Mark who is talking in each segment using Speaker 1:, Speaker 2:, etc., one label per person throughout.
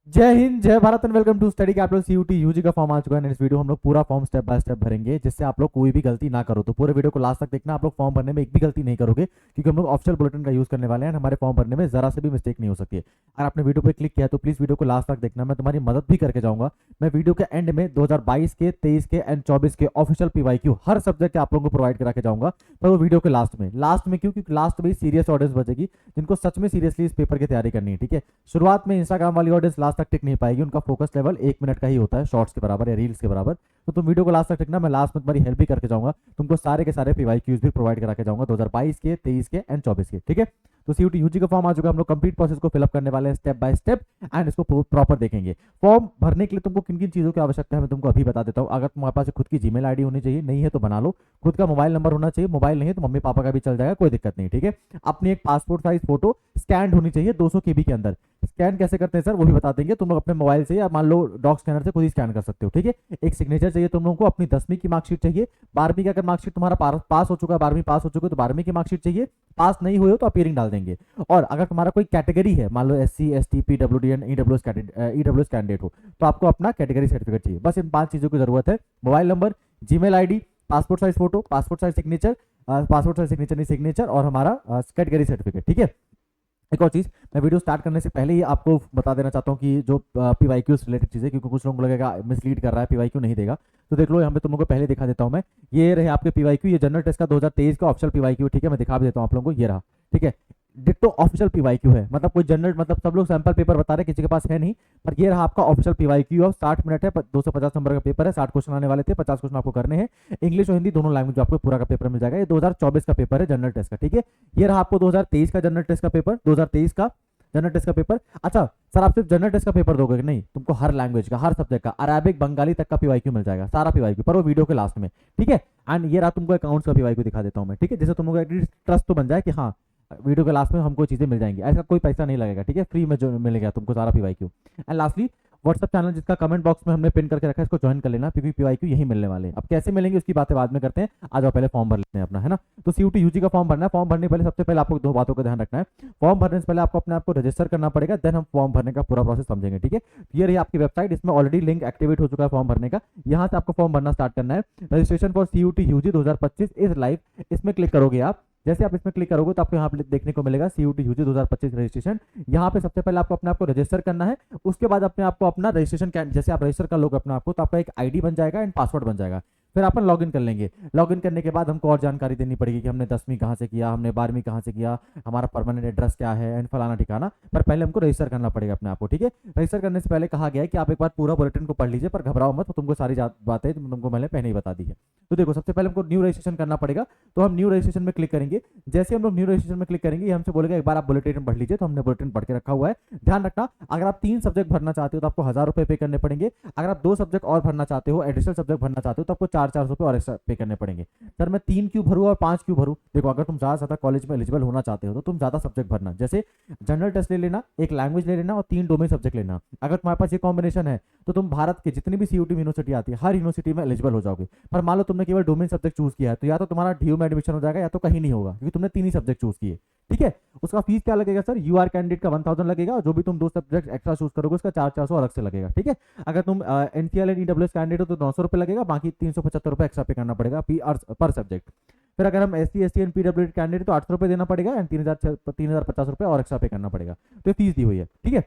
Speaker 1: जय हिंद, जय Bharat and welcome to Study Capital CUET UG का फॉर्म आ चुका है। इस वीडियो हम लोग पूरा फॉर्म स्टेप बाय स्टेप भरेंगे जिससे आप लोग कोई भी गलती ना करो। तो पूरे वीडियो को लास्ट तक देखना, आप लोग फॉर्म भरने में एक भी गलती नहीं करोगे क्योंकि हम लोग ऑफिशियल बुलेटिन का यूज करने वाले हैं। हमारे फॉर्म भरने में जरा से भी मिस्टेक नहीं हो सकती है। अगर आपने वीडियो पर क्लिक किया तो प्लीज वीडियो को लास्ट तक देखना, मैं तुम्हारी मदद भी करके जाऊंगा। मैं वीडियो के एंड में 2022 के, 23 के एंड 24 के ऑफिशियल पीवाईक्यू हर सब्जेक्ट के आप लोगों को प्रोवाइड करा के जाऊंगा। पर वो वीडियो के लास्ट में क्यों? क्योंकि लास्ट में सीरियस ऑडियंस बचेगी जिनको सच में सीरियसली इस पेपर की तैयारी करनी है। ठीक है, शुरुआत में इंस्टाग्राम वाली ऑडियंस लास्ट तक टिक नहीं पाएगी, उनका फोकस लेवल 1 मिनट का ही होता है, शॉर्ट्स के बराबर या रील्स के बराबर। तो तुम वीडियो को लास्ट तक देखना, मैं लास्ट में तुम्हारी हेल्प भी करके जाऊंगा, तुमको सारे के सारे पीवाईक्यूज भी प्रोवाइड करा के जाऊंगा 2022 के, 23 के एंड 24 के। ठीक है, तो सीयूटी यूजी का फॉर्म आ चुका है, हम लोग कंप्लीट प्रोसेस को फिलअप करने वाले हैं स्टेप बाय स्टेप एंड इसको प्रॉपर देखेंगे। फॉर्म भरने के लिए तुमको किन किन चीजों की आवश्यकता है मैं तुमको अभी बता देता हूँ। अगर तुम्हारे पास खुद की जीमेल आईडी होनी चाहिए, नहीं है तो बना लो। खुद का मोबाइल नंबर होना चाहिए, मोबाइल नहीं है तो मम्मी पापा का भी चल जाएगा, कोई दिक्कत नहीं। ठीक है, अपनी एक पासपोर्ट साइज फोटो स्कैन होनी चाहिए 200 केबी के अंदर। स्कैन कैसे करते हैं सर वो भी बता देंगे, तुम लोग अपने मोबाइल से या मान लो डॉक स्कैनर से खुद ही स्कैन कर सकते हो। ठीक है, एक सिग्नेचर चाहिए तुम लोगों को, अपनी 10वीं की मार्कशीट चाहिए, 12वीं का अगर मार्कशीट तुम्हारा पास हो चुका है, 12वीं पास हो चुके तो 12वीं की मार्कशीट चाहिए, पास नहीं हुए हो तो अपीयरिंग डाल देंगे। और अगर तुम्हारा कोई कैटेगरी है, मान लो SC ST PWD and EWS candidate हो, तो आपको अपना कैटेगरी सर्टिफिकेट चाहिए। बस इन 5 चीजों की जरूरत है, mobile number, Gmail ID, passport size photo, passport size signature नहीं सिग्नेचर, और हमारा कैटेगरी सर्टिफिकेट। ठीक है, एक और चीज मैं वीडियो स्टार्ट करने से पहले ही आपको बता देना चाहता हूँ कि जो पीवाईक्यू से रिलेटेड चीजें, क्योंकि कुछ लोगों को लगेगा मिसलीड कर रहा है, पीवाईक्यू नहीं देगा। तो देख लो, यहाँ पे तुम लोगों को पहले दिखा देता हूँ मैं। ये रहे आपके पीवाईक्यू, ये जनरल टेस्ट का 2023 का ऑफिशियल पीवाईक्यू। ठीक है, मैं दिखा भी देता हूँ आप लोगों को, ये रहा। ठीक है, डिट्टो ऑफिशियल पीवाईक्यू है, मतलब कोई जनरल, मतलब सब लोग सैंपल पेपर बता रहे, किसी के पास है नहीं, पर ये रहा आपका ऑफिशियल पीवाईक्यू। 60 मिनट है, 250 नंबर का पेपर है, 60 क्वेश्चन आने वाले थे, 50 क्वेश्चन आपको करने हैं, इंग्लिश और हिंदी दोनों लैंग्वेज आपको पूरा का पेपर मिल जाएगा। ये 2024 का पेपर है जनरल टेस्ट का। ठीक है, ये रहा आपको 2023 का जनरल टेस्ट का पेपर, 2023 का जनरल टेस्ट का पेपर। अच्छा सर, आप सिर्फ जनरल टेस्ट का पेपर दोगे कि नहीं? तुमको हर लैंग्वेज का, हर सब्जेक्ट का, अरेबिक बंगाली तक का पीवाईक्यू मिल जाएगा, सारा पीवाईक्यू, पर वो वीडियो के लास्ट में। ठीक है, एंड ये रहा तुमको अकाउंट्स का पीवाईक्यू दिखा देता हूँ मैं। ठीक है, जैसे तुमको एटलीस्ट ट्रस्ट तो बन जाए कि हाँ वीडियो के लास्ट में हमको चीजें मिल जाएंगी, ऐसा कोई पैसा नहीं लगेगा। ठीक है, फ्री में जो मिलेगा तुमको सारा PYQ. And lastly WhatsApp channel जिसका कमेंट बॉक्स में हमने पिन करके रखा है, इसको ज्वाइन कर लेना, क्योंकि पीवाईक्यू यही मिलने वाले हैं। अब कैसे मिलेंगे उसकी बातें बाद में करते हैं, आ जाओ पहले फॉर्म भर लेते हैं अपना, है ना। तो सीयूटी यूजी का फॉर्म भरना है। फॉर्म भरने पहले सबसे पहले आपको 2 बातों का ध्यान रखना है। फॉर्म भरने से पहले आपको अपने आप को रजिस्टर करना पड़ेगा, देन हम फॉर्म भरने का पूरा प्रोसेस समझेंगे। ठीक है, ये रही आपकी वेबसाइट, इसमें ऑलरेडी लिंक एक्टिवेट हो चुका है फॉर्म भरने का। यहाँ से आपको फॉर्म भरना स्टार्ट करना है। Registration for CUET UG 2025 is live, इसमें क्लिक करोगे आप। जैसे आप इसमें क्लिक करोगे तो आपको यहाँ पे देखने को मिलेगा सीयूटी यूजी 2025 रजिस्ट्रेशन। यहाँ पे सबसे पहले आपको अपने आप को रजिस्टर करना है। उसके बाद अपने आप को अपना रजिस्ट्रेशन, जैसे आप रजिस्टर कर लोगे अपने आप को, तो आपका एक आईडी बन जाएगा एंड पासवर्ड बन जाएगा। फिर अपन लॉगिन कर लेंगे। लॉगिन करने के बाद हमको और जानकारी देनी पड़ेगी कि हमने 10वीं कहाँ से किया, हमने 12वीं कहाँ से किया, हमारा परमानेंट एड्रेस क्या है एंड फलाना ठिकाना। पर पहले हमको रजिस्टर करना पड़ेगा अपने आप को। ठीक है, रजिस्टर करने से पहले कहा गया है कि आप एक बार पूरा बुलेटिन को पढ़ लीजिए, पर घबराओ मत, तो तुमको सारी बातें तुमको मैंने पहले ही बता दी है। तो देखो, सबसे पहले हमको न्यू रजिस्ट्रेशन करना पड़ेगा, तो हम न्यू रजिस्ट्रेशन में क्लिक करेंगे। जैसे हम लोग न्यू रजिस्ट्रेशन में क्लिक करेंगे, हमसे बोलेगा एक बार आप बुलेटिन पढ़ लीजिए, तो हमने बुलेटिन पढ़ के रखा हुआ है। ध्यान रखना, अगर आप 3 सब्जेक्ट भरना चाहते हो तो आपको 1000 रुपए पे करने पड़ेंगे। अगर आप 2 सब्जेक्ट और भरना चाहते हो, एडिशनल सब्जेक्ट भरना चाहते हो, तो आपको 400 रुपए और एक्स्ट्रा पे करने पड़ेंगे। सर मैं 3 क्यों भरूँ और 5 क्यों भरूँ? देखो, अगर तुम ज्यादा ज्यादा कॉलेज में एलिजिबल होना चाहते हो तो तुम ज्यादा सब्जेक्ट भरना, जैसे जनरल टेस्ट ले लेना, एक लैंग्वेज ले लेना और 3 डोमेन सब्जेक्ट लेना। अगर तुम्हारे पास ये कॉम्बिनेशन है तो तुम भारत के जितनी भी सीयूटी यूनिवर्सिटी आती है, हर यूनिवर्सिटी में एलिजिबल हो जाओगे। पर मान लो तुमने केवल डोमेन सब्जेक्ट चूज किया है, तो या तो तुम्हारा डीयू में एडमिशन हो जाएगा या तो कहीं नहीं होगा, क्योंकि तुमने 3 ही सब्जेक्ट चूज किए। ठीक है, उसका फीस क्या लगेगा सर? यूआर कैंडिडेट का 1000 लगेगा, और जो भी तुम 2 सब्जेक्ट एक्स्ट्रा चूज करोगे उसका 400 अलग से लगेगा। ठीक है, अगर तुम एनसीएल एंड ईडब्ल्यूएस कैंडिडेट हो तो 900 रुपए लगेगा, बाकी 375 रुपए एक्स्ट्रा पे करना पड़ेगा पर सब्जेक्ट। फिर अगर हम SC ST and PWD candidate तो 800 रुपए देना पड़ेगा एंड 3050 रुपए और एक्स्ट्रा पे करना पड़ेगा। तो ये फीस दी हुई है। ठीक है,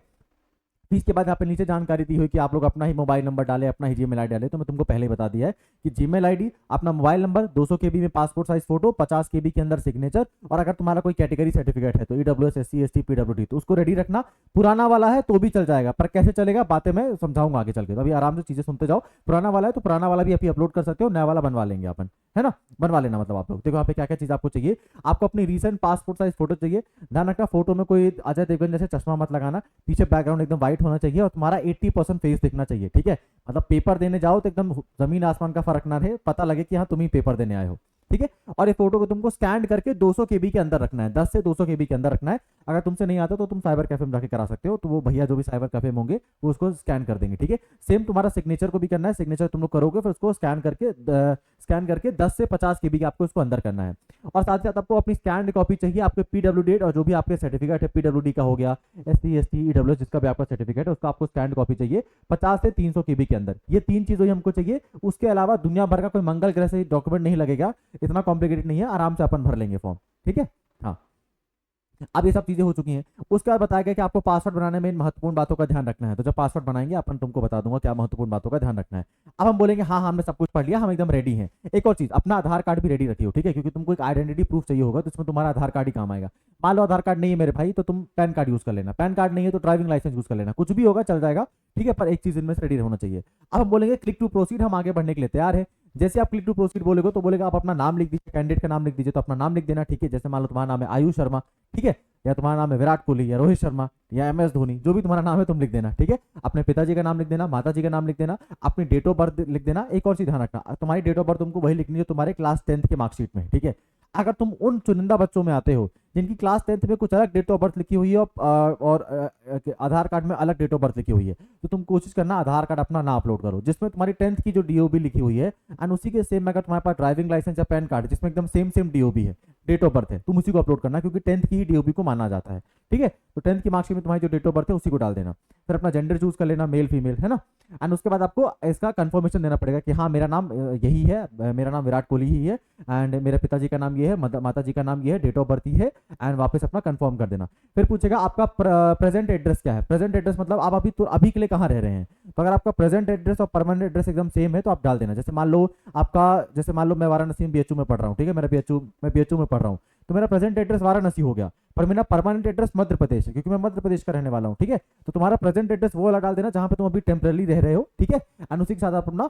Speaker 1: फिर इसके बाद यहाँ पे नीचे जानकारी दी हुई कि आप लोग अपना ही मोबाइल नंबर डालें, अपना ही जीमेल आईडी डालें। तो मैं तुमको पहले ही बता दिया है कि जीमेल आईडी, अपना मोबाइल नंबर, 200 केबी में पासपोर्ट साइज फोटो, 50 केबी के अंदर सिग्नेचर, और अगर तुम्हारा कोई कैटेगरी सर्टिफिकेट है तो ईडब्ल्यूएस SC ST PWD तो उसको रेडी रखना। पुराना वाला है तो भी चल जाएगा, पर कैसे चलेगा बातें मैं समझाऊंगा आगे चल के, तो अभी आराम से चीजें सुनते जाओ। पुराना वाला है तो पुराना वाला भी अभी अपलोड कर सकते हो, नया वाला बनवा लेंगे अपन, है ना। बनवा लेना, मतलब आप लोग देखो यहाँ पे क्या क्या चीज आपको चाहिए। आपको अपनी रीसेंट पासपोर्ट साइज फोटो चाहिए। ध्यान रखना, फोटो में कोई अजय देवगन जैसे चश्मा मत लगाना, पीछे बैकग्राउंड एकदम व्हाइट होना चाहिए और तुम्हारा 80% फेस दिखना चाहिए। ठीक है, मतलब पेपर देने जाओ तो एकदम जमीन आसमान का फर्क ना रहे, पता लगे कि हाँ तुम ही पेपर देने आए हो। ठीक है। और ये फोटो को तुमको स्कैन करके 200 केबी के अंदर रखना है, 10 से 200 केबी के अंदर रखना है। अगर तुमसे नहीं आता तो तुम साइबर कैफे में जाके करा सकते हो, तो वो भैया जो भी साइबर कैफे में होंगे वो उसको स्कैन कर देंगे, ठीक है। सेम तुम्हारा सिग्नेचर को भी करना है, सिग्नेचर तुम लोग करोगे फिर उसको स्कैन करके 10 से 50 केबी का आपको उसको अंदर करना है। और साथ ही साथ आपको अपनी स्कैन कॉपी चाहिए, आपके पीडब्ल्यूडी और जो भी आपके सर्टिफिकेट है, पीडब्ल्यूडी का हो गया, SC ST EWS जिसका भी आपका सर्टिफिकेट है उसका आपको स्कैन कॉपी चाहिए 50 से 300 केबी के अंदर। ये 3 चीज़ों ही हमको चाहिए। उसके अलावा दुनिया भर का कोई मंगल ग्रह से डॉक्यूमेंट नहीं लगेगा, इतना कॉम्प्लिकेटेड नहीं है, आराम से अपन भर लेंगे फॉर्म, ठीक है। हाँ, अब ये सब चीजें हो चुकी हैं। उसके बाद बताया गया कि आपको पासवर्ड बनाने में इन महत्वपूर्ण बातों का ध्यान रखना है। तो जब पासवर्ड बनाएंगे अपन तुमको बता दूंगा क्या महत्वपूर्ण बातों का ध्यान रखना है। अब हम बोलेंगे हाँ हमने सब कुछ पढ़ लिया, हम एकदम रेडी हैं। एक और चीज, अपना आधार कार्ड भी रेडी रखियो, ठीक है, क्योंकि तुमको एक आइडेंटिटी प्रूफ चाहिए होगा, तो इसमें तुम्हारा आधार कार्ड ही काम आएगा। मान लो आधार कार्ड नहीं है मेरे भाई, तो तुम पैन कार्ड यूज कर लेना, पैन कार्ड नहीं है तो ड्राइविंग लाइसेंस यूज कर लेना, कुछ भी होगा चल जाएगा, ठीक है, पर एक चीज इनमें से रेडी होना चाहिए। अब हम बोलेंगे क्लिक टू प्रोसीड, हम आगे बढ़ने के लिए तैयार है। जैसे आप क्लिक टू प्रोसीड बोलेगे तो बोलेगा आप अपना नाम लिख दीजिए, कैंडिडेट का नाम लिख दीजिए, तो अपना नाम लिख देना, ठीक है। जैसे मान लो तुम्हारा नाम है आयुष शर्मा, ठीक है, या तुम्हारा नाम है विराट कोहली या रोहित शर्मा या MS धोनी, जो भी तुम्हारा नाम है तुम लिख देना, ठीक है। अपने पिताजी का नाम लिख देना, माता जी का नाम लिख देना, अपनी डेट ऑफ बर्थ लिख देना। एक और चीज ध्यान रखना, तुम्हारी डेट ऑफ बर्थ तुमको वही लिखनी है तुम्हारे क्लास 10th के मार्कशीट में, ठीक है। अगर तुम उन चुनिंदा बच्चों में आते हो जिनकी क्लास 10th में कुछ अलग डेट ऑफ बर्थ लिखी हुई है और आधार कार्ड में अलग डेट ऑफ बर्थ लिखी हुई है, तो तुम कोशिश करना आधार कार्ड अपना ना अपलोड करो जिसमें तुम्हारी 10th की जो DOB लिखी हुई है, एंड उसी के सेम अगर तुम्हारे पास ड्राइविंग लाइसेंस या पैन कार्ड जिसमें एकदम सेम DOB है, डेट ऑफ बर्थ है, तुम उसी को अपलोड करना, क्योंकि 10th की ही DOB को माना जाता है, ठीक है। तो 10th की मार्कशीट में तुम्हारी जो डेट ऑफ बर्थ है उसी को डाल देना। फिर अपना जेंडर चूज कर लेना, मेल फीमेल, है ना। एंड उसके बाद आपको इसका कंफर्मेशन देना पड़ेगा कि हाँ मेरा नाम यही है, मेरा नाम विराट कोहली ही है, एंड मेरे पिताजी का नाम ये है, माता जी का नाम ये है, डेट ऑफ बर्थ ही है, एंड वापस अपना कंफर्म कर देना। फिर पूछेगा आपका प्रेजेंट एड्रेस क्या है। प्रेजेंट एड्रेस मतलब आप अभी के लिए कहाँ रह रहे हैं। तो अगर आपका प्रेजेंट एड्रेस और परमानेंट एड्रेस एकदम सेम है तो आप डाल देना। जैसे मान लो मैं वाराणसी में BHU में पढ़ रहा हूँ, ठीक है, मैं BHU में पढ़ रहा हूँ, तो मेरा प्रेजेंट एड्रेस वाराणसी हो गया, पर मेरा परमानेंट एड्रेस मध्य प्रदेश है क्योंकि मैं मध्य प्रदेश का रहने वाला हूँ, ठीक है। तो तुम्हारा प्रेजेंट एड्रेस वो वाला डाल देना जहां पे तुम अभी टेम्पररी रह रहे हो, ठीक है। एंड उसी के साथ आप अपना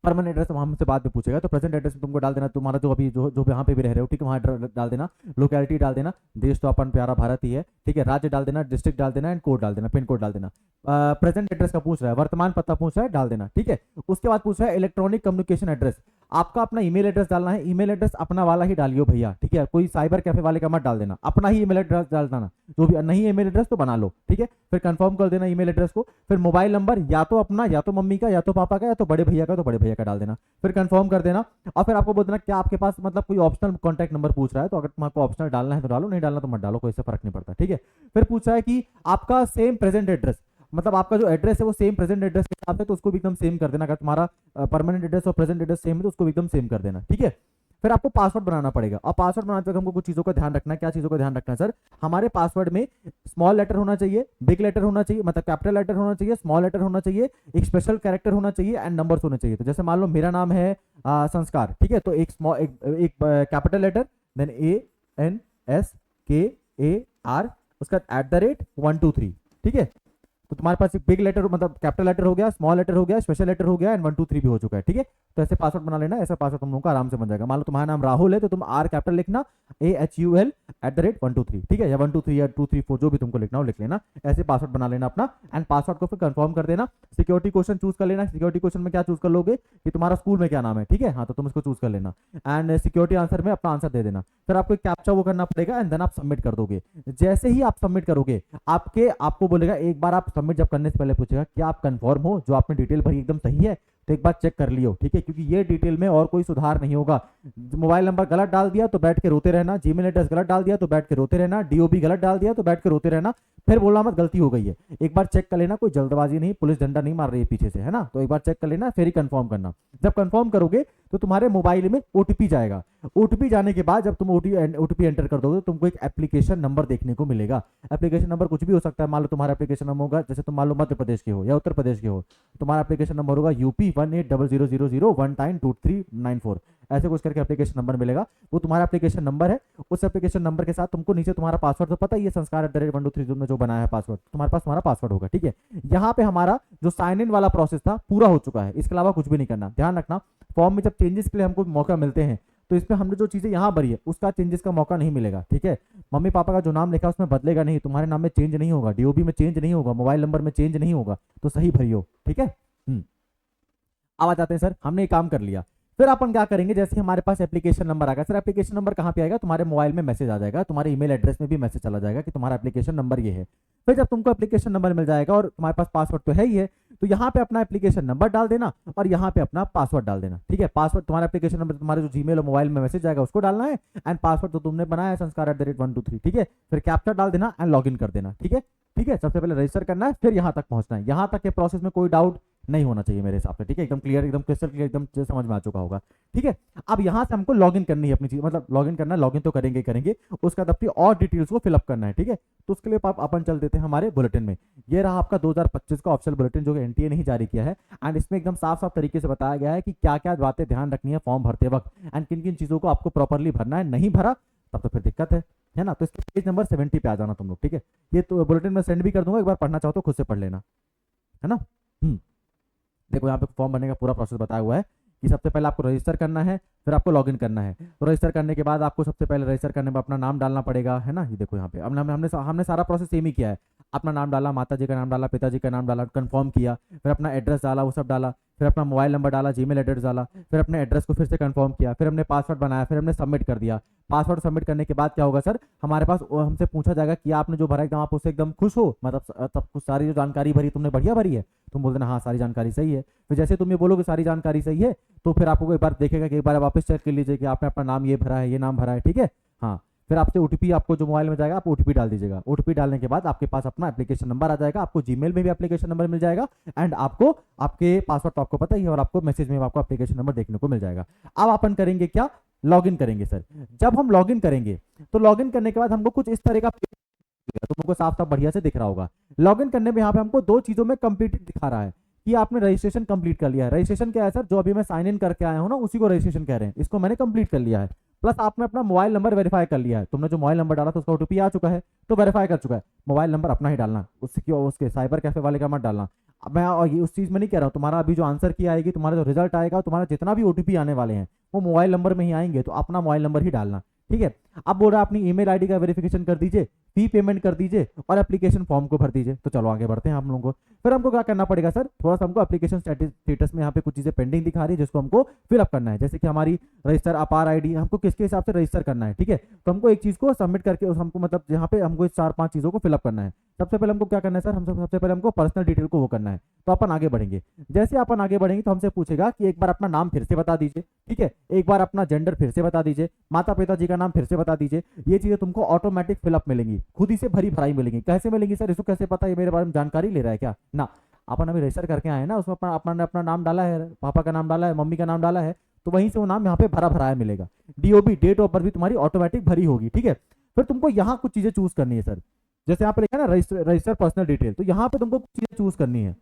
Speaker 1: परमानेंट एड्रेस वहां हमसे बाद में पूछेगा, तो प्रेजेंट एड्रेस तुमको डाल देना तुम्हारा जो अभी जो यहाँ पे भी रह रहे हो, ठीक है, वहां डाल देना। लोकेलिटी डाल देना, देश तो अपन प्यारा भारत ही है, ठीक है। राज्य डाल देना, डिस्ट्रिक्ट डाल देना, एंड कोड डाल देना, पिन कोड डाल देना। प्रेजेंट एड्रेस का पूछ रहा है, वर्तमान पता पूछ रहा है, डाल देना, ठीक है। उसके बाद पूछ रहा है इलेक्ट्रॉनिक कम्युनिकेशन एड्रेस, आपका अपना ईमेल एड्रेस डालना है। ईमेल एड्रेस अपना वाला ही डालियो भैया, ठीक है, कोई साइबर कैफे वाले का मत डाल देना, अपना ही ईमेल एड्रेस डाल देना। जो भी नहीं ईमेल एड्रेस तो बना लो, ठीक है। फिर कंफर्म कर देना ईमेल एड्रेस को। फिर मोबाइल नंबर या तो अपना, या तो मम्मी का, या तो पापा का, या तो बड़े भैया का, तो बड़े भैया का डाल देना। फिर कंफर्म कर देना। और फिर आपको बोल देना क्या आपके पास मतलब कोई ऑप्शनल कॉन्टैक्ट नंबर पूछ रहा है, तो अगर तुमको ऑप्शनल डालना है तो डालो, नहीं डालना तो मत डालो, कोई इससे फर्क नहीं पड़ता, ठीक है। फिर पूछा है कि आपका सेम प्रेजेंट एड्रेस, मतलब आपका जो एड्रेस है वो सेम प्रेजेंट एड्रेस के हिसाब से, तो उसको भी एकदम सेम कर देना। अगर तुम्हारा परमानेंट एड्रेस और प्रेजेंट एड्रेस सेम है तो उसको भी एकदम सेम कर देना, ठीक है। फिर आपको पासवर्ड बनाना पड़ेगा, और पासवर्ड बनाते वक्त हमको कुछ चीजों का ध्यान रखना है। क्या चीजों का ध्यान रखना है सर? हमारे पासवर्ड में स्मॉल लेटर होना चाहिए, बिग लेटर होना चाहिए, मतलब कैपिटल लेटर होना चाहिए, स्मॉल लेटर होना चाहिए, एक स्पेशल कैरेक्टर होना चाहिए, एंड नंबर्स होने चाहिए। तो जैसे मान लो मेरा नाम है संस्कार, ठीक है, तो एक कैपिटल लेटर, देन ANSKAR, उसका @123, ठीक है। तो तुम्हारे पास एक बिग लेटर मतलब कैपिटल लेटर हो गया, स्मॉल लेटर हो गया, स्पेशल लेटर हो गया, एंड 1 2 3 भी हो चुका है, ठीक है। तो ऐसे पासवर्ड बना लेना, ऐसा पासवर्ड तुम लोगों का आराम से बन जाएगा। मान लो तुम्हारा नाम राहुल है तो तुम R कैपिटल लिखना, AHUL @123, ठीक है, या 1 2 3 या 2 3 4 जो भी तुमको लिखना हो लिख लेना। ऐसे पासवर्ड बना लेना अपना, एंड पासवर्ड को फिर कंफर्म कर देना। सिक्योरिटी क्वेश्चन चूज कर लेना। सिक्योरिटी क्वेश्चन में क्या चूज कर लोगे कि तुम्हारा स्कूल में क्या नाम है, ठीक है, हाँ, तो तुम इसको चूज कर लेना, एंड सिक्योरिटी आंसर में अपना आंसर दे देना। फिर आपको एक कैप्चा वो करना पड़ेगा, एंड देन आप सबमिट कर दोगे। जैसे ही आप सबमिट करोगे आपको बोलेगा, एक बार आप सबमिट जब करने से पहले पूछेगा क्या आप कंफर्म हो, जो आपने डिटेल भरी एकदम सही है, तो एक बार चेक कर लियो, ठीक है, क्योंकि ये डिटेल में और कोई सुधार नहीं होगा। मोबाइल नंबर गलत डाल दिया तो बैठ के रोते रहना, जीमेल एड्रेस गलत डाल दिया तो बैठ के रोते रहना, DOB गलत डाल दिया तो बैठ के रोते रहना, फिर बोलना मत गलती हो गई है। एक बार चेक कर लेना, कोई जल्दबाजी नहीं, पुलिस डंडा नहीं मार रही है पीछे से, है ना, तो एक बार चेक कर लेना, फिर ही कंफर्म करना। जब कंफर्म करोगे तो तुम्हारे मोबाइल में OTP जाएगा। OTP जाने के बाद जब तुम OTP एंटर कर दोगे तो तुमको एक एप्लीकेशन नंबर देखने को मिलेगा। एप्लीकेशन नंबर कुछ भी हो सकता है, मान लो तुम्हारा एप्लीकेशन नंबर होगा, जैसे तुम मान लो मध्य प्रदेश के हो या उत्तर प्रदेश के हो, तुम्हारा एप्लीकेशन नंबर होगा UP 180000192394, ऐसे कुछ करके एप्लीकेशन नंबर मिलेगा, वो तुम्हारा एप्लीकेशन नंबर है। उस एप्लीकेशन नंबर के साथ तुमको नीचे तुम्हारा पासवर्ड तो पता ही है, संस्कार @123 में जो बनाया है पासवर्ड, तुम्हारे पास तुम्हारा पासवर्ड होगा, ठीक है। यहाँ पे हमारा जो साइन इन वाला प्रोसेस था पूरा हो चुका है, इसके अलावा कुछ भी नहीं करना। ध्यान रखना, फॉर्म में जब चेंजेस के लिए हमको मौका मिलते हैं तो इसमें हमने जो चीजें यहाँ भरी है उसका चेंजेस का मौका नहीं मिलेगा, ठीक है। मम्मी पापा का जो नाम लिखा है उसमें बदलेगा नहीं, तुम्हारे नाम में चेंज नहीं होगा, DOB में चेंज नहीं होगा, मोबाइल नंबर में चेंज नहीं होगा, तो सही भरियो, ठीक है। अब आ जाते हैं सर, हमने ये काम कर लिया। फिर अपन क्या करेंगे, जैसे हमारे पास एप्लीकेशन नंबर आ गया सर, एप्लीकेशन नंबर कहाँ पे आएगा, तुम्हारे मोबाइल में मैसेज आ जाएगा, तुम्हारे ईमेल एड्रेस में भी मैसेज चला जाएगा कि तुम्हारा एप्लीकेशन नंबर ये है। फिर जब तुमको एप्लीकेशन नंबर मिल जाएगा और तुम्हारे पास पासवर्ड तो है ही है, तो यहाँ पे अपना एप्लीकेशन नंबर डाल देना और यहाँ पे अपना पासवर्ड डाल देना। ठीक है, पासवर्ड तुम्हारा एप्लीकेशन नंबर तुम्हारे जो जीमेल और मोबाइल में मैसेज आएगा उसको डालना है, एंड पासवर्ड तो तुमने बनाया है संस्कार@123। ठीक है, फिर कैप्चा डाल देना एंड लॉग इन कर देना। ठीक है, ठीक है, सबसे पहले रजिस्टर करना है, फिर यहाँ तक पहुंचना है। यहाँ तक के प्रोसेस में कोई डाउट नहीं होना चाहिए मेरे हिसाब से। ठीक है, एकदम क्लियर, एकदम क्रिस्टल क्लियर, एकदम समझ में आ चुका होगा। ठीक है, अब यहाँ से हमको लॉगिन करनी है अपनी चीज, मतलब लॉगिन करना है, लॉगिन तो करेंगे ही करेंगे, उसका अपनी और डिटेल्स को फिलअप करना है। ठीक है, तो उसके लिए अपन चल देते हैं हमारे बुलेटिन में। ये रहा आपका 2025 का ऑफिशियल बुलेटिन जो कि एनटीए ने ही जारी किया है, एंड इसमें एकदम साफ साफ तरीके से बताया गया है कि क्या क्या बातें ध्यान रखनी है फॉर्म भरते वक्त, एंड किन किन चीजों को आपको प्रॉपरली भरना है। नहीं भरा तब तो फिर दिक्कत है ना। तो इसके पेज नंबर 70 पे आ जाना तुम लोग। ठीक है, ये तो बुलेटिन में सेंड भी कर दूंगा, एक बार पढ़ना चाहो तो खुद से पढ़ लेना, है ना। देखो यहाँ पे फॉर्म भरने का पूरा प्रोसेस बताया हुआ है कि सबसे पहले आपको रजिस्टर करना है, फिर आपको लॉगिन करना है। तो रजिस्टर करने के बाद आपको सबसे पहले रजिस्टर करने में अपना नाम डालना पड़ेगा, है ना। ये देखो यहाँ पे हमने सारा प्रोसेस सेम ही किया है। अपना नाम डाला, माता जी का नाम डाला, पिताजी का नाम डाला, कंफर्म किया, फिर अपना एड्रेस डाला, वो सब डाला, फिर अपना मोबाइल नंबर डाला, जीमेल एड्रेस डाला, फिर अपने एड्रेस को फिर से कंफर्म किया, फिर हमने पासवर्ड बनाया, फिर हमने सबमिट कर दिया। पासवर्ड सबमिट करने के बाद क्या होगा सर, हमारे पास हमसे पूछा जाएगा कि आपने जो भरा एकदम आप उससे एकदम खुश हो, मतलब सब कुछ सारी जो जानकारी भरी तुमने बढ़िया भरी है, तुम बोल देना हाँ सारी जानकारी सही है। फिर जैसे तुम ये बोलोगे सारी जानकारी सही है, तो फिर आपको एक बार देखेगा कि एक बार वापस चेक कर लीजिए कि आपने अपना नाम ये भरा है, ये नाम भरा है। ठीक है, हाँ, फिर आपसे ओटीपी आपको जो मोबाइल में जाएगा आप ओटीपी डाल दीजिएगा। ओटीपी डालने के बाद आपके पास अपना एप्लीकेशन नंबर आ जाएगा, आपको जीमेल में भी एप्लीकेशन नंबर मिल जाएगा, एंड आपको आपके पासवर्ड तो आपको पता ही है, और आपको मैसेज में आपको एप्लीकेशन नंबर देखने को मिल जाएगा। अब अपन करेंगे क्या, लॉगिन करेंगे सर। जब हम लॉगिन करेंगे तो लॉगिन करने के बाद हमको कुछ इस तरह का तुमको साफ साफ बढ़िया से दिख रहा होगा। लॉगिन करने में यहाँ पे हमको दो चीजों में कंप्लीट दिखा रहा है कि आपने रजिस्ट्रेशन कंप्लीट कर लिया है। रजिस्ट्रेशन क्या है सर, जो अभी मैं साइन इन करके आया हूँ ना, उसी को रजिस्ट्रेशन कह रहे हैं, इसको मैंने कंप्लीट कर लिया है। प्लस आपने अपना मोबाइल नंबर वेरीफाई कर लिया है, तुमने जो मोबाइल नंबर डाला तो उसका ओटीपी आ चुका है, तो वेरीफाई कर चुका है। मोबाइल नंबर अपना ही डालना, उसके साइबर कैफे वाले का मत डालना। अब मैं और ये उस चीज में नहीं कह रहा हूँ, तुम्हारा अभी जो आंसर की आएगी, तुम्हारा जो रिजल्ट आएगा, तुम्हारा जितना भी ओटीपी आने वाले हैं वो मोबाइल नंबर में ही आएंगे, तो अपना मोबाइल नंबर ही डालना। ठीक है, अब बोल रहा है अपनी ईमेल आईडी का वेरिफिकेशन कर दीजिए, फी पेमेंट कर दीजिए और एप्लीकेशन फॉर्म को भर दीजिए। तो चलो आगे बढ़ते हैं हम लोगों को। फिर हमको क्या करना पड़ेगा सर, थोड़ा सा हमको एप्लीकेशन स्टेटस में यहाँ पे कुछ चीजें पेंडिंग दिखा रही है जिसको हमको फिलअप करना है। जैसे कि हमारी रजिस्टर अपार आईडी हमको किसके हिसाब से रजिस्टर करना है। ठीक है, तो हमको एक चीज को सबमिट करके हमको मतलब यहाँ पे हमको इस 4-5 चीजों को फिलअप करना है। सबसे पहले हमको क्या करना है सर, हम सबसे पहले हमको पर्सनल डिटेल को वो करना है। तो अपन आगे बढ़ेंगे, जैसे अपन आगे बढ़ेंगे तो हमसे पूछेगा कि एक बार अपना नाम फिर से बता दीजिए। ठीक है, एक बार अपना जेंडर फिर से बता दीजिए, माता पिता जी का नाम फिर से बता दीजिए। ये चीजें तुमको ऑटोमेटिक फिलअप मिलेंगी, खुद ही से भरी भराई मिलेंगी। कैसे मिलेंगी सर, इसको कैसे पता, ये मेरे बारे में जानकारी ले रहा है क्या ना। अपन अभी रजिस्टर करके आए ना, उसमें अपना नाम डाला है, पापा का नाम डाला है, मम्मी का नाम डाला है, तो वहीं से वो नाम यहाँ पे भरा भराया मिलेगा। डीओबी डेट ऑफ बर्थ भी तुम्हारी ऑटोमेटिक भरी होगी। ठीक है, फिर तुमको यहाँ कुछ चीजें चूज करनी है सर। जैसे यहाँ पे लिखा है ना रजिस्टर पर्सनल डिटेल, तो यहाँ पे तुमको कुछ चीजें चूज करनी है।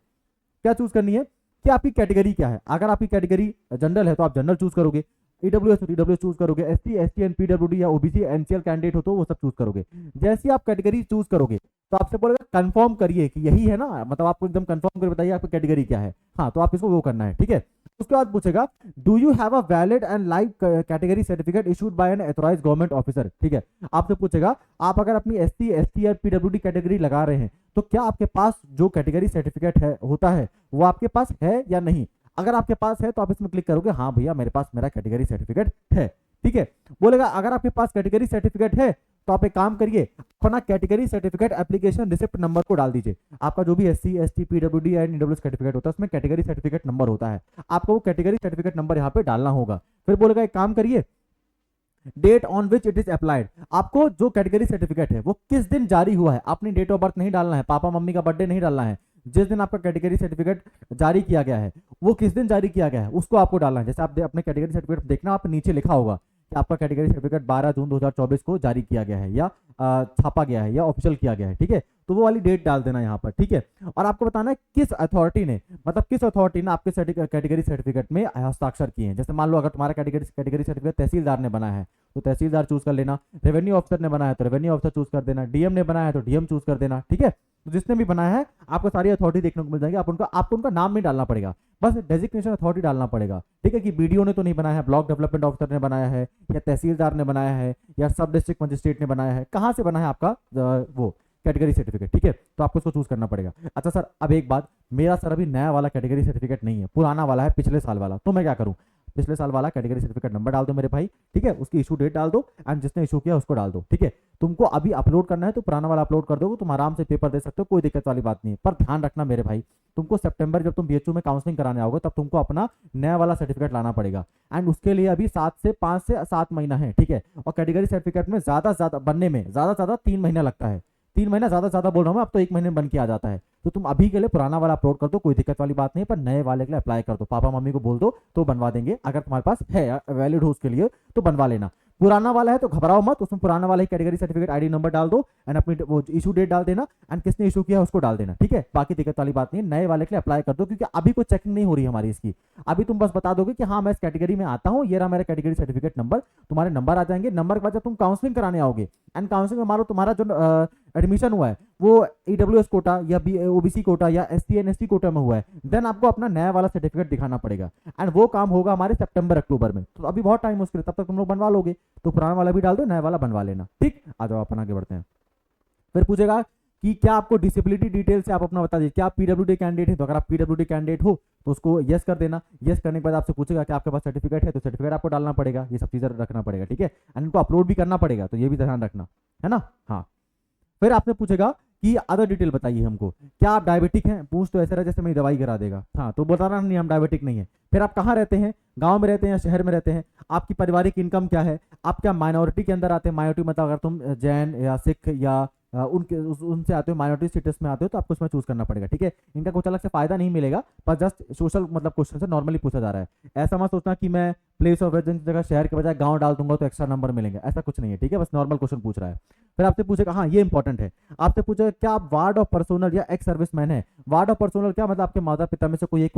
Speaker 1: क्या चूज करनी है कि आपकी कैटेगरी क्या है। अगर आपकी कैटेगरी जनरल है तो आप जनरल चूज करोगे, ईडब्ल्यूएस तो ईडब्ल्यूएस चूज करोगे, एसटी एसटी एंड पीडब्ल्यूडी या ओबीसी एनसीएल कैंडिडेट हो तो वो सब चूज करोगे। जैसे ही आप कैटेगरी चूज करोगे तो आपसे बोलेगा कंफर्म करिए कि यही है ना, मतलब आपको एकदम कंफर्म करके बताइए आपकी कैटेगरी क्या है। हाँ, तो आप इसको वो करना है। ठीक है, उसके बाद पूछेगा do you have a valid and live category certificate issued by N authorised government officer. ठीक है, आपसे पूछेगा आप अगर अपनी एसटी एसटी या पीडब्ल्यूडी कैटेगरी लगा रहे हैं तो क्या आपके पास जो कैटेगरी सर्टिफिकेट है होता है वो आपके पास है या नहीं। अगर आपके पास है तो आप इसमें क्लिक करोगे, हाँ भैया मेरे पास मेरा कैटेगरी सर्टिफिकेट है। ठीक है, बोलेगा अगर आपके पास कैटेगरी सर्टिफिकेट है तो आप एक काम करिए, अपना category certificate application receipt number को डाल दीजिए। आपका जो भी SC ST PWD and EWS certificate होता है उसमें कैटेगरी सर्टिफिकेट नंबर होता है, आपको वो कैटेगरी सर्टिफिकेट नंबर यहाँ पे डालना होगा। फिर बोलेगा एक काम करिए, date on which it is applied, आपको जो कैटेगरी सर्टिफिकेट है वो किस दिन जारी हुआ है। अपनी डेट ऑफ बर्थ नहीं डालना है, पापा मम्मी का बर्थडे नहीं डालना है, जिस दिन आपका कैटेगरी सर्टिफिकेट जारी किया गया है वो किस दिन जारी किया गया है उसको आपको डालना है। जैसे आप अपने कैटेगरी सर्टिफिकेट देखना, आप नीचे लिखा होगा कि आपका कैटेगरी सर्टिफिकेट 12 जून 2024 को जारी किया गया है या छापा गया है या ऑफिशियल किया गया है। ठीक है, तो वो वाली डेट डाल देना यहाँ पर। ठीक है, और आपको बताना है किस अथॉरिटी ने, मतलब किस अथॉरिटी ने आपके कैटेगरी सर्टिफिकेट में हस्ताक्षर किए हैं। जैसे मान लो अगर तुम्हारा कैटेगरी सर्टिफिकेट तहसीलदार ने बनाया है तो तहसीलदार चूज कर लेना, रेवेन्यू ऑफिसर ने बनाया तो रेवेन्यू ऑफिसर चूज कर देना, डीएम ने बनाया है तो डीएम चूज कर देना। ठीक है, तो जिसने भी बनाया है आपको सारी अथॉरिटी देखने को मिल जाएगी। आपको उनका नाम नहीं डालना पड़ेगा, बस डेजिग्नेशन अथॉरिटी डालना पड़ेगा। ठीक है, कि बीडीओ ने तो नहीं बनाया है, ब्लॉक डेवलपमेंट ऑफिसर ने बनाया है या तहसीलदार ने बनाया है या सब डिस्ट्रिक्ट मजिस्ट्रेट ने बनाया है, कहाँ से बना है आपका वो कैटेगरी सर्टिफिकेट। ठीक है, तो आपको उसको चूज करना पड़ेगा। अच्छा सर, अब एक बात, मेरा सर अभी नया वाला कैटेगरी सर्टिफिकेट नहीं है, पुराना वाला है, पिछले साल वाला, तो मैं क्या करूं। पिछले साल वाला कैटेगरी सर्टिफिकेट नंबर डाल दो मेरे भाई, ठीक है, उसकी इशू डेट डाल दो एंड जिसने इशू किया उसको डाल दो, ठीक है। तुमको अभी अपलोड करना है तो पुराना वाला अपलोड कर दोगे, तुम आराम से पेपर दे सकते हो, कोई दिक्कत वाली बात नहीं है। पर ध्यान रखना मेरे भाई, तुमको सितंबर जब तुम बीएचयू में काउंसलिंग कराने आओगे तब तुमको अपना नया वाला सर्टिफिकेट लाना पड़ेगा एंड उसके लिए अभी 5 से 7 महीना है, ठीक है। और कैटेगरी सर्टिफिकेट में ज्यादा बनने में ज्यादा 3 महीना लगता है, 3 महीना ज्यादा बोल रहा हूँ मैं, अब तो 1 महीने में बन के आ जाता है। तो तुम अभी के लिए पुराना वाला अपलोड कर दो, कोई दिक्कत वाली बात नहीं है, पर नए वाले के लिए अप्लाई कर दो, पापा मम्मी को बोल दो तो बनवा देंगे, अगर तुम्हारे पास है वैलिड हो उसके लिए तो बनवा लेना। पुराना वाला है तो घबराओ मत, उसमें पुराना वाला ही कैटेगरी सर्टिफिकेट आईडी नंबर डाल दो एंड अपनी वो इशू डेट डाल देना एंड किसने इशू किया उसको डाल देना, ठीक है। बाकी दिक्कत वाली बात नहीं है, नए वाले के लिए अप्लाई कर दो, क्योंकि अभी कोई चेकिंग नहीं हो रही है हमारी इसकी। अभी तुम बस बता दोगे कि हाँ मैं इस कैटेगरी में आता हूँ, ये रहा मेरा कैटेगरी सर्टिफिकेट नंबर, तुम्हारे नंबर आ जाएंगे। नंबर के बाद जब तुम काउंसलिंग कराने आओगे एंड काउंसलिंग में मानो तुम्हारा जो एडमिशन हुआ है वो ईडब्ल्यूएस कोटा या ओबीसी कोटा या एससी एंड एसटी कोटा में हुआ है, देन आपको अपना नया वाला सर्टिफिकेट दिखाना पड़ेगा एंड वो काम होगा हमारे सितंबर अक्टूबर में। तो अभी बहुत टाइम है उसके लिए, तब तक तुम लोग बनवा लोगे, तो पुराना वाला भी डाल दो, नया वाला बनवा लेना, ठीक। आ जाओ अपन आगे बढ़ते हैं। फिर पूछेगा कि क्या आपको डिसेबिलिटी डिटेल से आप अपना बता दीजिए, क्या आप पीडब्ल्यूडी कैंडिडेट है, तो अगर आप पीडब्ल्यूडी कैंडिडेट हो तो उसको यस कर देना। यस करने के बाद आपसे पूछेगा कि आपके पास सर्टिफिकेट है, तो सर्टिफिकेट आपको डालना पड़ेगा, ये सब चीजें रखना पड़ेगा, ठीक है। एंड इनको अपलोड भी करना पड़ेगा, तो ये भी ध्यान रखना है ना। हाँ, फिर आपसे पूछेगा कि अदर डिटेल बताइए हमको, क्या आप डायबिटिक हैं, पूछ तो ऐसा रहा जैसे मेरी दवाई करा देगा, हाँ तो बताना नहीं हम डायबिटिक नहीं है। फिर आप कहाँ रहते हैं, गांव में रहते हैं या शहर में रहते हैं, आपकी पारिवारिक इनकम क्या है, आप क्या माइनॉरिटी के अंदर आते हैं, माइनॉरिटी मतलब अगर तुम जैन या सिख या उनसे आते हो, माइनॉरिटी स्टेटस में आते हो, तो आपको उसमें चूज करना पड़ेगा, ठीक है। इनका कुछ अलग से फायदा नहीं मिलेगा, पर जस्ट सोशल मतलब क्वेश्चन से नॉर्मली पूछा जा रहा है। ऐसा मत सोचना कि मैं प्लेस ऑफ रेजिडेंस जगह शहर के बजाय गांव डाल दूंगा तो एक्स्ट्रा नंबर मिलेंगे, ऐसा कुछ नहीं है, ठीक है, बस नॉर्मल क्वेश्चन पूछ रहा है। फिर आपसे पूछेगा, हाँ ये इंपॉर्टेंट है, आपसे पूछेगा क्या आप वार्ड ऑफ पर्सोनल या एक्स सर्विसमैन है। वार्ड ऑफ पर्सोनल क्या मतलब, आपके माता पिता में से कोई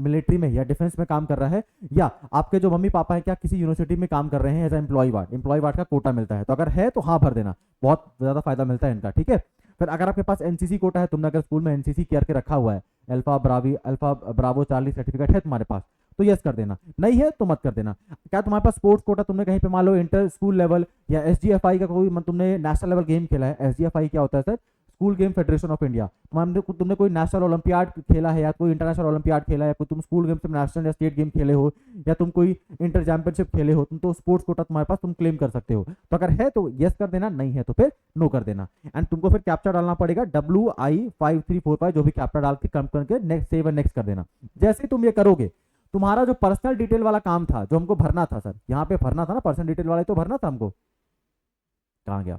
Speaker 1: मिलिट्री में या डिफेंस में काम कर रहा है, या आपके जो मम्मी पापा है क्या किसी यूनिवर्सिटी में काम कर रहे हैं एज एम्प्लॉय वार्ड का कोटा मिलता है, तो अगर है तो हाँ भर देना, बहुत ज्यादा फायदा मिलता है इनका, ठीक है। फिर अगर आपके पास एनसीसी कोटा है, तुमने अगर स्कूल में एनसीसी करके रखा हुआ है, अल्फा ब्रावो चार्ली सर्टिफिकेट है तुम्हारे पास, तो यस कर देना, नहीं है तो मत कर देना। क्या तुम्हारे पास स्पोर्ट्स कोटा, तुमने कहीं पे मान लो इंटर स्कूल लेवल या एसजीएफआई का कोई तुमने नेशनल लेवल गेम खेला है, एसजीएफआई क्या होता है sir, school game federation of India, तुमने कोई नेशनल ओलंपियाड खेला है या कोई इंटरनेशनल ओलंपियाड खेला है, कोई तुम स्कूल गेम से नेशनल या स्टेट गेम खेले हो, या तुम कोई इंटर चैंपियनशिप खेले हो, तुम तो स्पोर्ट्स कोटा तुम्हारे पास तुम क्लेम कर सकते हो। तो अगर है तो यस कर देना, नहीं है तो फिर नो कर देना। एंड तुमको फिर कैप्चा डालना पड़ेगा WI5345, जो भी कैप्चा डाल के कम करके नेक्स्ट सेव एंड नेक्स्ट कर देना। जैसे तुम ये करोगे, तुम्हारा जो पर्सनल डिटेल वाला काम था जो हमको भरना था सर, यहाँ पे भरना था ना पर्सनल डिटेल वाला, तो भरना था हमको, कहाँ गया,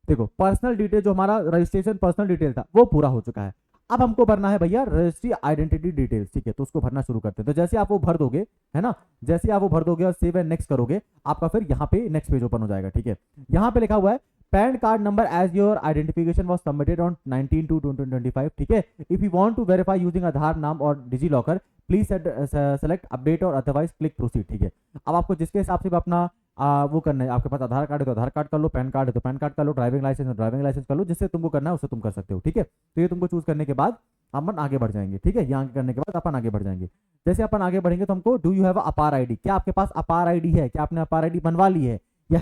Speaker 1: देखो पर्सनल डिटेल जो हमारा रजिस्ट्रेशन पर्सनल डिटेल था वो पूरा हो चुका है। अब हमको भरना है भैया रजिस्ट्री आइडेंटिटी डिटेल्स, ठीक है, तो उसको भरना शुरू करते हैं। तो जैसे आप वो भर दोगे, है ना, जैसे आप वो भर दोगे और सेव एंड नेक्स्ट करोगे, आपका फिर यहाँ पे नेक्स्ट पेज ओपन हो जाएगा, ठीक है। यहाँ पे लिखा हुआ है PAN card number as your identification was submitted on 19/2/2025, ठीक है। If you want to verify using Aadhaar नाम और DigiLocker please select update और अदरवाइज क्लिक प्रोसीड, ठीक है। अब आपको जिसके हिसाब से अपना वो करना है, आपके पास आधार कार्ड है तो आधार कार्ड कर लो, पैन कार्ड है तो पैन कार्ड कर लो, ड्राइविंग लाइसेंस है तो ड्राइविंग लाइसेंस कर लो, जिससे तुमको करना है उससे तुम कर सकते हो, ठीक है। तो ये तुमको चूज करने के बाद अपन आगे बढ़ जाएंगे, ठीक है। यहाँ करने के बाद अपन आगे बढ़ जाएंगे। जैसे अपन आगे बढ़ेंगे तो हमको डू यू हैव अपार आईडी, क्या आपके पास अपार आईडी है, क्या आपने अपार आईडी बनवा ली है या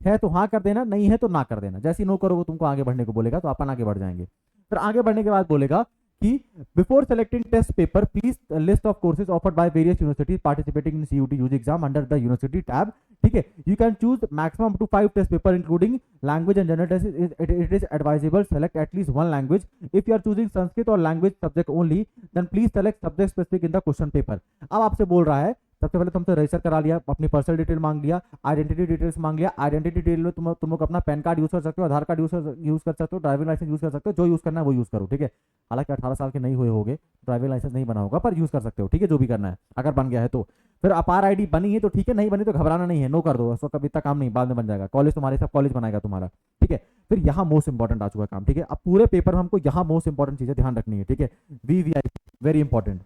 Speaker 1: है तो हाँ कर देना, नहीं है तो ना कर देना। जैसे नो करोगे तुमको आगे बढ़ने को बोलेगा, तो अपन आगे बढ़ जाएंगे। फिर आगे बढ़ने के बाद बोलेगा कि before selecting test paper please list of courses offered by various universities participating in CUET UG exam under the university tab, ठीक है। You can choose maximum to 5 test paper including language and general test, it is advisable select at least 1 language. If you are choosing Sanskrit और language subject only then please select subject specific in the question paper. अब आपसे बोल रहा है, सबसे पहले तुमसे register करा लिया, अपनी पर्सनल डिटेल मांग लिया, आइडेंटिटी डिटेल्स मांग लिया। आइडेंटिटी डिटेल में तुम लोग अपना पैन कार्ड यूज कर सकते हो, आधार कार्ड यूज कर सकते हो, ड्राइविंग लाइसेंस यूज कर सकते हो, जो यूज करना है वो यूज करो, ठीक है। हालांकि 18 साल के नहीं हुए होगे, ड्राइविंग लाइसेंस नहीं बना होगा, पर यूज कर सकते हो, ठीक है, जो भी करना है अगर बन गया है तो। फिर अपार आईडी बनी है तो ठीक है, नहीं बनी तो घबराना नहीं है, नो कर दो, उसको कभी इतना काम नहीं, बाद में बन जाएगा, कॉलेज तुम्हारे सब कॉलेज बनाएगा तुम्हारा, ठीक है। फिर यहाँ मोस्ट इंपॉर्टेंट आ चुका काम, ठीक है। अब पूरे पेपर में हमको यहाँ मोस्ट इंपॉर्टेंट चीजें ध्यान रखनी है, ठीक है। VVIP very important.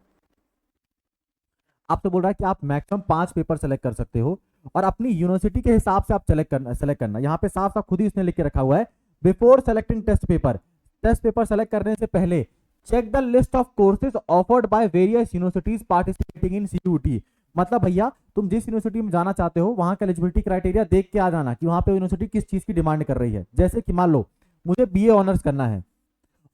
Speaker 1: आपसे बोल रहा है कि आप मैक्सिमम 5 पेपर सेलेक्ट कर सकते हो और अपनी यूनिवर्सिटी के हिसाब से आप सेलेक्ट करना। यहाँ पे साफ साफ खुद ही इसने लिख के रखा हुआ है, before selecting test paper select करने से पहले check the list of courses offered by various universities participating in CUET. मतलब भैया तुम जिस यूनिवर्सिटी में जाना चाहते हो वहां का एलिजिबिलिटी क्राइटेरिया देख के आ जाना कि वहां पे यूनिवर्सिटी किस चीज की डिमांड कर रही है। जैसे कि मान लो मुझे BA ऑनर्स करना है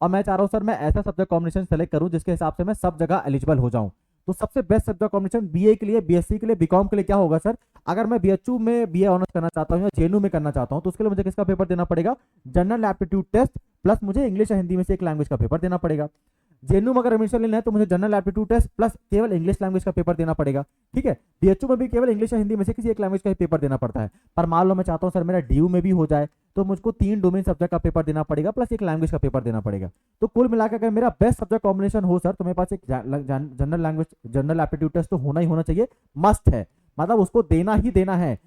Speaker 1: और मैं चाह रहा हूं सर मैं ऐसा सब्जेक्ट कॉम्बिनेशन सेलेक्ट करूं जिसके हिसाब से मैं सब जगह एलिजिबल हो जाऊं, तो सबसे बेस्ट सब्जेक्ट कॉम्बिनेशन बीए के लिए, बीएससी के लिए, बीकॉम के लिए क्या होगा सर? अगर मैं बीएचयू में बीए ऑनर्स करना चाहता हूँ या जेएनयू में करना चाहता हूँ तो उसके लिए मुझे किसका पेपर देना पड़ेगा? जनरल एप्टीट्यूड टेस्ट प्लस मुझे इंग्लिश या हिंदी में से एक लैंग्वेज का पेपर देना पड़ेगा। जेएनयू में अगर एडमिशन लेना है तो मुझे जनरल एप्टीट्यूड टेस्ट प्लस केवल इंग्लिश लैंग्वेज का पेपर देना पड़ेगा। ठीक है, बीएचयू में भी केवल इंग्लिश या हिंदी में से किसी एक लैंग्वेज का ही पेपर देना पड़ता है। पर मान लो मैं चाहता हूँ सर मेरा डीयू में भी हो जाए तो मुझको 3 डोमेन सब्जेक्ट का पेपर देना पड़ेगा प्लस एक लैंग्वेज का पेपर देना पड़ेगा। तो कुल मिलाकर अगर मेरा बेस्ट सब्जेक्ट कॉम्बिनेशन हो सर तो मेरे पास एक general language, general aptitude test तो होना ही होना चाहिए, मस्ट है, मतलब उसको देना ही देना है।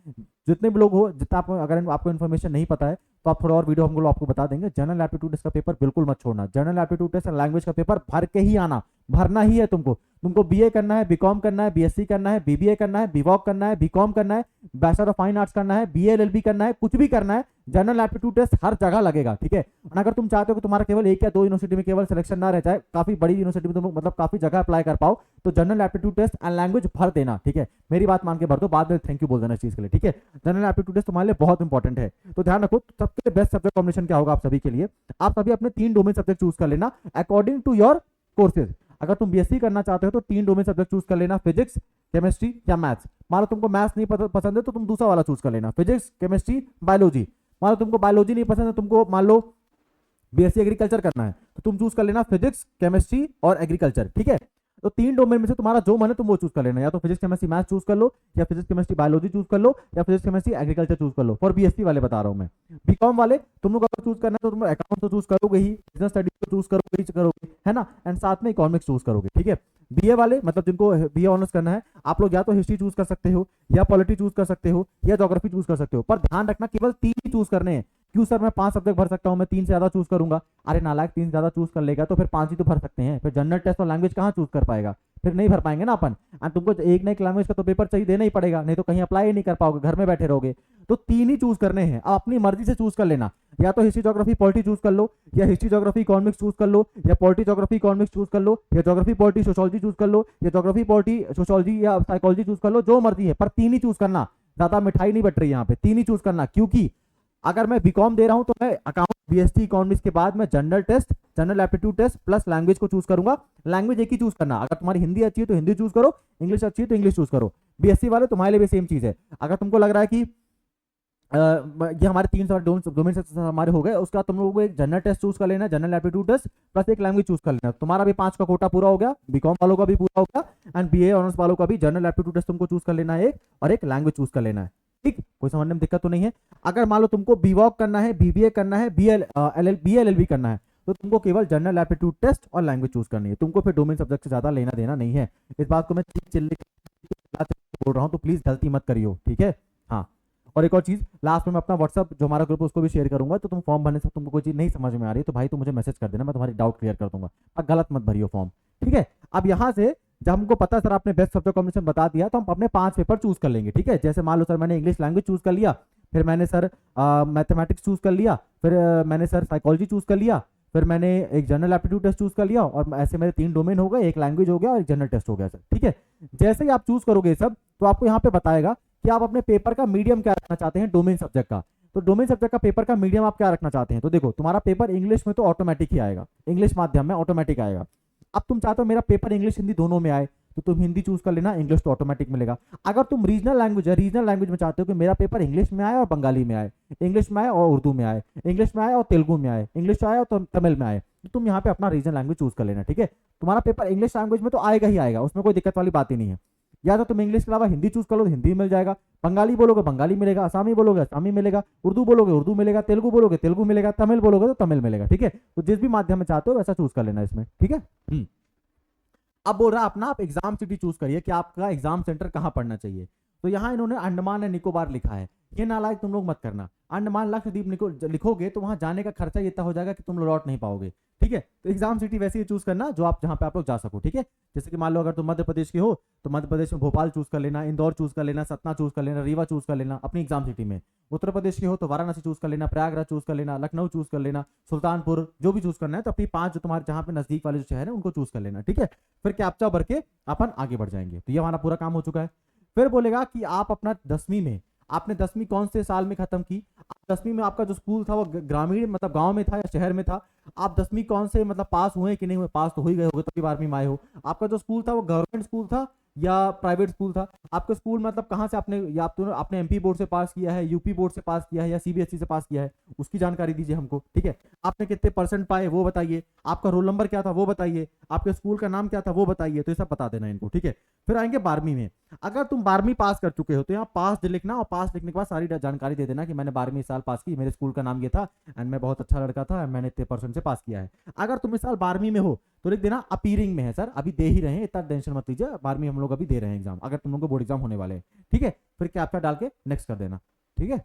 Speaker 1: जितने भी लोग हो, जितना आप, अगर आपको इन्फॉर्मेशन नहीं पता है तो आप थोड़ा और वीडियो हम लोग आपको बता देंगे। जनरल एप्टीट्यूड टेस्ट का पेपर बिल्कुल मत छोड़ना, जनरल एप्टीट्यूड टेस्ट लैंग्वेज का पेपर भर के ही आना, भरना ही है तुमको। तुमको बीए करना है, बीकॉम करना है, बीएससी करना है, बीबीए करना है, बीवॉक करना है, बीकॉम करना है, बैचलर ऑफ फाइन आर्ट्स करना है, बीए एलएलबी करना है, कुछ भी करना है, जनरल एप्टीट्यूड टेस्ट हर जगह लगेगा। ठीक है, अगर तुम चाहते हो कि तुम्हारा केवल 1 या 2 यूनिवर्सिटी में केवल सिलेक्शन ना रह जाए, काफी बड़ी यूनिवर्सिटी में तुम मतलब काफी जगह अप्लाई कर पाओ, तो general aptitude test and language भर देना। ठीक है, मेरी बात मान के भर दो, बाद में थैंक यू बोल देना इस चीज के लिए। ठीक है, जनरल एप्टीट्यूड टेस्ट तुम्हारे लिए बहुत इंपॉर्टेंट है, तो ध्यान रखो। सबसे बेस्ट सब्जेक्ट कॉम्बिनेशन क्या होगा आप सभी के लिए? आप सभी अपने 3 डोमेन सब्जेक्ट चूज कर लेना अकॉर्डिंग टू योर कोर्सेज। अगर तुम बीएससी करना चाहते हो तो 3 डोमेन सब्जेक्ट चूज कर लेना, फिजिक्स, केमिस्ट्री या मैथ्स। मान लो तुमको मैथ्स नहीं पसंद है तो तुम दूसरा वाला चूज कर लेना, फिजिक्स, केमिस्ट्री, बायोलॉजी। मान लो तुमको बायोलॉजी नहीं पसंद है, तुमको मान लो बीएससी एग्रीकल्चर करना है तो तुम चूज कर लेना फिजिक्स, केमिस्ट्री और एग्रीकल्चर। ठीक है, तो 3 डोमेन में से तुम्हारा जो मन है तुम वो चूज कर लेना, या तो फिजिक्स केमिस्ट्री मैथ्स चूज कर लो, या फिजिक्स केमिस्ट्री बायोलॉजी चूज कर लो, या फिजिक्स केमिस्ट्री एग्रीकल्चर चूज कर लो। फॉर बीएससी वाले बता रहा हूं मैं। बीकॉम वाले तुम लोग अगर चूज करना है तो तुम अकाउंट तो चूज करोगे ही, बिजनेस स्टडीज तो चूज करोगे है ना, एंड साथ में इकोनॉमिक्स चूज करोगे। ठीक है, बीए वाले मतलब जिनको बीए ऑनर्स करना है, आप लोग या तो हिस्ट्री चूज कर सकते हो, या पॉलिटी चूज कर सकते हो, या ज्योग्राफी चूज कर सकते हो। पर ध्यान रखना केवल 3 ही चूज करने हैं। क्यों सर मैं 5 सब्जेक्ट भर सकता हूं, मैं 3 से ज्यादा चूज करूंगा? अरे नालायक, 3 से ज्यादा चूज कर लेगा तो फिर 5 ही तो भर सकते हैं, फिर जनरल टेस्ट और लैंग्वेज कहां चूज कर पाएगा? फिर नहीं भर पाएंगे ना अपन। एंड तुमको एक ना एक लैंग्वेज का तो पेपर चाहिए, देना ही पड़ेगा, नहीं तो कहीं अप्लाई ही नहीं कर पाओगे, घर में बैठे रहोगे। तो 3 ही चूज करने हैं, आप अपनी मर्जी से चूज कर लेना। या तो हिस्ट्री ज्योग्राफी पॉलिटी चूज कर लो, या हिस्ट्री ज्योग्राफी इकोनॉमिक्स चूज कर लो, या पॉलिटी ज्योग्राफी इकोनॉमिक्स चूज कर लो, या ज्योग्राफी पॉलिटी सोशियोलॉजी चूज कर लो, या ज्योग्राफी पॉलिटी सोशियोलॉजी या साइकोलॉजी चूज कर लो, जो मर्जी है, पर 3 ही चूज करना। ज्यादा मिठाई नहीं बट रही यहाँ पे, 3 ही चूज करना। क्योंकि अगर मैं बीकॉम दे रहा हूं तो मैं अकाउंट, बीएसटी, इकोनॉमिक्स के बाद मैं general test, general aptitude test plus language को चूज करूंगा। लैंग्वेज एक ही चूज करना, अगर तुम्हारी हिंदी अच्छी है तो हिंदी चूज करो, इंग्लिश अच्छी है तो इंग्लिश चूज करो। बीएससी वाले तुम्हारे लिए भी सेम चीज है। अगर तुमको लग रहा है कि ये हमारे 3 डोमेन हमारे हो गए, उसके बाद तुम लोगों को एक जनरल टेस्ट चूज कर लेना, जनरल एप्टीट्यूड टेस्ट प्लस एक लैंग्वेज चूज कर लेना। तुम्हारा भी 5 का कोटा पूरा हो गया, बीकॉम वालों का भी पूरा हो गया, एंड बीए ऑनर्स वालों का भी जनरल एप्टीट्यूड टेस्ट तुमको चूज कर लेना है एक, और एक लैंग्वेज चूज कर लेना है। ठीक, कोई समझने में दिक्कत तो नहीं है? अगर मान लो तुमको बीवॉक करना है, बीबीए करना है, बीएलएलबी करना है, तो तुमको केवल जनरल एप्टीट्यूड टेस्ट और लैंग्वेज चूज करनी है। तुमको फिर डोमेन सब्जेक्ट से ज्यादा लेना देना नहीं है। इस बात को मैं चिल्ले बोल रहा हूँ तो प्लीज गलती मत करियो। ठीक है, हाँ। और एक और चीज, लास्ट में मैं अपना व्हाट्सअप जो हमारा ग्रुप है उसको भी शेयर करूंगा, तो तुम फॉर्म भरने से तुमको कोई चीज नहीं समझ में आ रही है तो भाई तुम मुझे मैसेज कर देना, मैं तुम्हारी डाउट क्लियर कर दूंगा। अब गलत मत भरियो फॉर्म। ठीक है, अब यहाँ से जब हमको पता सर आपने बेस्ट सब्जेक्ट कॉम्बिनेशन बता दिया तो हम अपने 5 पेपर चूज कर लेंगे। ठीक है, जैसे मान लो सर मैंने इंग्लिश लैंग्वेज चूज कर लिया, फिर मैंने सर मैथमेटिक्स चूज कर लिया, फिर मैंने सर साइकोलॉजी चूज कर लिया, फिर मैंने एक जनरल एप्टीट्यूड टेस्ट चूज कर लिया, और ऐसे मेरे 3 डोमेन हो गए, एक लैंग्वेज हो गया और एक जनरल टेस्ट हो गया सर। ठीक है, जैसे ही आप चूज करोगे सब तो आपको यहाँ पे बताएगा कि आप अपने पेपर का मीडियम क्या रखना चाहते हैं डोमेन सब्जेक्ट का। तो डोमेन सब्जेक्ट का पेपर का मीडियम आप क्या रखना चाहते हैं? तो देखो तुम्हारा पेपर इंग्लिश में तो ऑटोमेटिक ही आएगा, इंग्लिश माध्यम में ऑटोमेटिक आएगा। अब तुम चाहते हो मेरा पेपर इंग्लिश हिंदी दोनों में आए तो तुम हिंदी चूज कर लेना, इंग्लिश तो ऑटोमेटिक मिलेगा। अगर तुम रीजनल लैंग्वेज है, रीजनल लैंग्वेज में चाहते हो कि मेरा पेपर इंग्लिश में आए और बंगाली में आए, इंग्लिश में आए और उर्दू में आए, इंग्लिश में आए और तेलुगु में आए, इंग्लिश आए और तमिल में आए, तो तुम यहाँ पे अपना रीजनल लैंग्वेज चूज कर लेना। ठीक है, तुम्हारा पेपर इंग्लिश लैंग्वेज में तो आएगा ही आएगा, उसमें कोई दिक्कत वाली बात ही नहीं है। या तो तुम इंग्लिश के अलावा हिंदी चूज कर लो, हिंदी मिल जाएगा, बंगाली बोलोगे बंगाली मिलेगा, आसामी बोलोगे आसामी मिलेगा, उर्दू बोलोगे उर्दू मिलेगा, तेलुगु बोलोगे तेलुगु मिलेगा, तमिल बोलोगे तो तमिल मिलेगा। ठीक है, तो जिस भी माध्यम में चाहते हो वैसा चूज कर लेना इसमें। ठीक है, अब बोल रहा अपना आप एग्जाम सिटी चूज करिए कि आपका एग्जाम सेंटर कहां पढ़ना चाहिए। तो यहाँ इन्होंने अंडमान एंड निकोबार लिखा है, ये नालायक तुम लोग मत करना। अंडमान लक्षद्वीप लिखोगे तो वहां जाने का खर्चा इतना हो जाएगा कि तुम लौट नहीं पाओगे। ठीक है, तो एग्जाम सिटी वैसे ही चूज करना जो आप जहां पे आप लोग जा सको। ठीक है, जैसे कि मान लो अगर तुम मध्य प्रदेश के हो तो मध्य प्रदेश में भोपाल चूज कर लेना, इंदौर चूज कर लेना, सतना चूज कर लेना, रीवा चूज कर लेना अपनी एग्जाम सिटी में। उत्तर प्रदेश के हो तो वाराणसी चूज कर लेना, प्रयागराज चूज कर लेना, लखनऊ चूज कर लेना, सुल्तानपुर, जो भी चूज करना है तो अपनी 5 जो तुम्हारे जहां पे नजदीक वाले जो शहर है उनको चूज कर लेना। ठीक है, फिर कैप्चा भर के अपन आगे बढ़ जाएंगे। तो ये हमारा पूरा काम हो चुका है। फिर बोलेगा कि आप अपना 10वीं में आपने 10वीं कौन से साल में खत्म की, आप 10वीं में आपका जो स्कूल था वो ग्रामीण मतलब गांव में था या शहर में था, आप 10वीं कौन से मतलब पास हुए कि नहीं हुए, पास तो हो ही गए होगे तभी 12वीं में आए हो, आपका जो स्कूल था वो गवर्नमेंट स्कूल था या प्राइवेट स्कूल था, आपका स्कूल मतलब कहाँ से आपने, या आप तो आपने एमपी बोर्ड से पास किया है, यूपी बोर्ड से पास किया है या सीबीएसई से पास किया है, उसकी जानकारी दीजिए हमको, ठीक है। आपने कितने परसेंट पाए वो बताइए, आपका रोल नंबर क्या था वो बताइए, आपके स्कूल का नाम क्या था वो बताइए, तो ये सब बता देना इनको, ठीक है। फिर आएंगे 12वीं में, अगर तुम 12वीं पास कर चुके हो तो यहाँ पास लिखना, और पास लिखने के बाद सारी जानकारी दे देना कि मैंने 12वीं इस साल पास की, मेरे स्कूल का नाम ये था एंड मैं बहुत अच्छा लड़का था, मैंने इतने परसेंट से पास किया है। अगर तुम इस साल 12वीं में हो तो लिख देना अपीयरिंग में है सर, अभी दे ही रहे हैं, इतना टेंशन मत लीजिए, 12वीं हम लोग अभी दे रहे हैं एग्जाम, अगर तुम लोग को बोर्ड एग्जाम होने वाले हैं, ठीक है। फिर कैप्चा डाल के नेक्स्ट कर देना, ठीक है।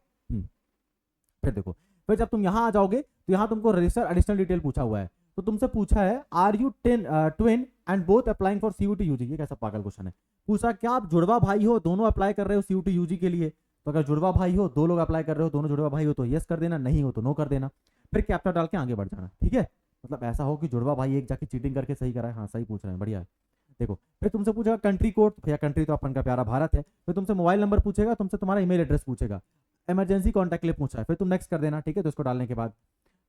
Speaker 1: फिर देखो, फिर जब तुम यहाँ आ जाओगे तो यहाँ तुमको रजिस्टर एडिशनल डिटेल पूछा हुआ है, तो तुमसे पूछा है are you twin and both applying for CUET UG, ये कैसा पागल क्वेश्चन है। पूछा क्या आप जुड़वा भाई हो, दोनों अप्लाई कर रहे हो सीयूटी यूजी के लिए, तो अगर जुड़वा भाई हो, दो लोग अप्लाई कर रहे हो, दोनों जुड़वा भाई हो तो यस कर देना, नहीं हो तो नो कर देना, फिर कैप्चा डाल के आगे बढ़ जाना, ठीक है। मतलब ऐसा हो कि जुड़वा भाई एक जाके चीटिंग करके सही करा है, हाँ सही पूछ रहे हैं, बढ़िया है। देखो फिर तुमसे पूछेगा कंट्री कोड, भैया कंट्री तो अपन का प्यारा भारत है, फिर तुमसे मोबाइल नंबर पूछेगा, तुमसे तुम्हारा ईमेल एड्रेस पूछेगा, इमरजेंसी कॉन्टैक्ट के लिए पूछा है, फिर तुम नेक्स्ट कर देना, ठीक है। तो इसको डालने के बाद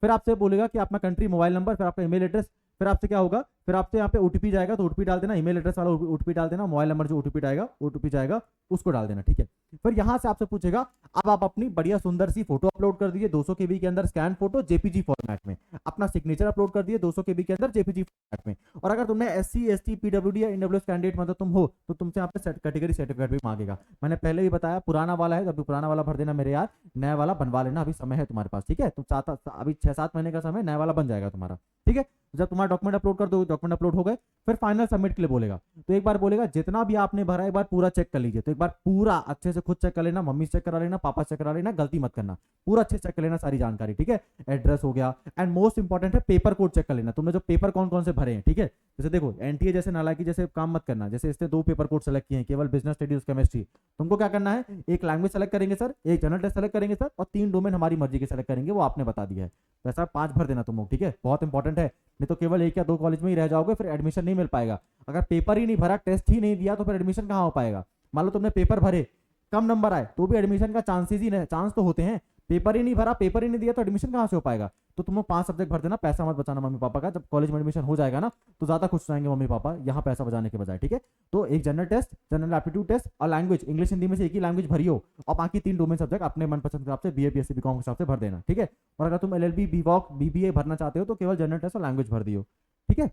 Speaker 1: फिर आपसे बोलेगा कि अपना कंट्री, मोबाइल नंबर, फिर आपका ईमेल एड्रेस, फिर आपसे क्या होगा, फिर आपसे यहाँ पे ओटीपी जाएगा, तो ओटीपी डाल देना, ईमेल एड्रेस वाला ओटीपी डाल देना, मोबाइल नंबर जो ओटीपी जाएगा उसको डाल देना, ठीक है। फिर यहाँ से आपसे पूछेगा अब आप अपनी बढ़िया सुंदर सी फोटो अपलोड कर दीजिए 200 केबी के अंदर स्कैन फोटो जेपीजी फॉर्मेट में, अपना सिग्नेचर अपलोड कर दिए 200 केबी के अंदर जेपीजी फॉर्मेट में, और अगर तुमने एससी एसटी पीडब्ल्यूडी या ईडब्ल्यूएस कैंडिडेट मतलब तुम हो तो तुमसे यहाँ पे कैटेगरी सर्टिफिकेट भी मांगेगा। मैंने पहले ही बताया पुराना वाला है, अभी पुराना वाला भर देना मेरे यार, नया वाला बनवा लेना, अभी समय है तुम्हारे पास, ठीक है। तुम अभी 6-7 महीने का समय, नया वाला बन जाएगा तुम्हारा, ठीक है। जब तुम्हारा डॉक्यूमेंट अपलोड कर दो, डॉक्यूमेंट अपलोड हो गए, फिर फाइनल सबमिट के लिए बोलेगा, तो एक बार बोलेगा जितना भी आपने भरा एक बार पूरा चेक कर लीजिए, तो एक बार पूरा अच्छे से खुद चेक कर लेना, मम्मी चेक करा लेना, पापा चेक करा लेना, गलती मत करना, पूरा अच्छे चेक कर लेना सारी जानकारी, ठीक है। एड्रेस हो गया, एंड मोस्ट इंपॉर्टेंट है पेपर कोड चेक कर लेना, तुमने जो पेपर कौन कौन से भरे हैं, ठीक है। जैसे देखो एनटीए जैसे नालायकी जैसे काम मत करना, जैसे इसने 2 पेपर कोड सेलेक्ट किए हैं, केवल बिजनेस स्टडीज केमिस्ट्री, तुमको क्या करना है, एक लैंग्वेज सेलेक्ट करेंगे सर, एक जनरल टेस्ट सेलेक्ट करेंगे सर, और 3 डोमेन हमारी मर्जी के सेलेक्ट करेंगे, वो आपने बता दिया है, वैसा 5 भर देना तुम लोग, ठीक है, बहुत इंपॉर्टेंट है, नहीं तो केवल 1 या 2 कॉलेज में ही रह जाओगे, फिर एडमिशन नहीं मिल पाएगा। अगर पेपर ही नहीं भरा, टेस्ट ही नहीं दिया, तो फिर एडमिशन कहाँ हो पाएगा। मान लो तुमने पेपर भरे, कम नंबर आए, तो भी एडमिशन का चांसेस ही नहीं, चांस तो होते हैं, पेपर ही नहीं भरा, पेपर ही नहीं दिया, तो एडमिशन कहाँ से हो पाएगा। तो तुम लोग 5 सब्जेक्ट भर देना, पैसा मत बचाना मम्मी पापा का, जब कॉलेज में एडमिशन हो जाएगा ना तो ज्यादा खुश रहेंगे मम्मी पापा यहाँ पैसा बचाने के बजाय, ठीक है। तो एक general test, general aptitude test और लैंग्वेज, इंग्लिश हिंदी में से एक ही लैंग्वेज भरी हो, और बाकी 3 डोमेन सब्जेक्ट अपने मनपसंद के हिसाब से बीए बीएससी बीकॉम के हिसाब से भर देना, ठीक है। और अगर तुम एलएलबी बीवॉक बीबीए भरना चाहते हो तो केवल जनरल टेस्ट और लैंग्वेज भर दियो, ठीक है।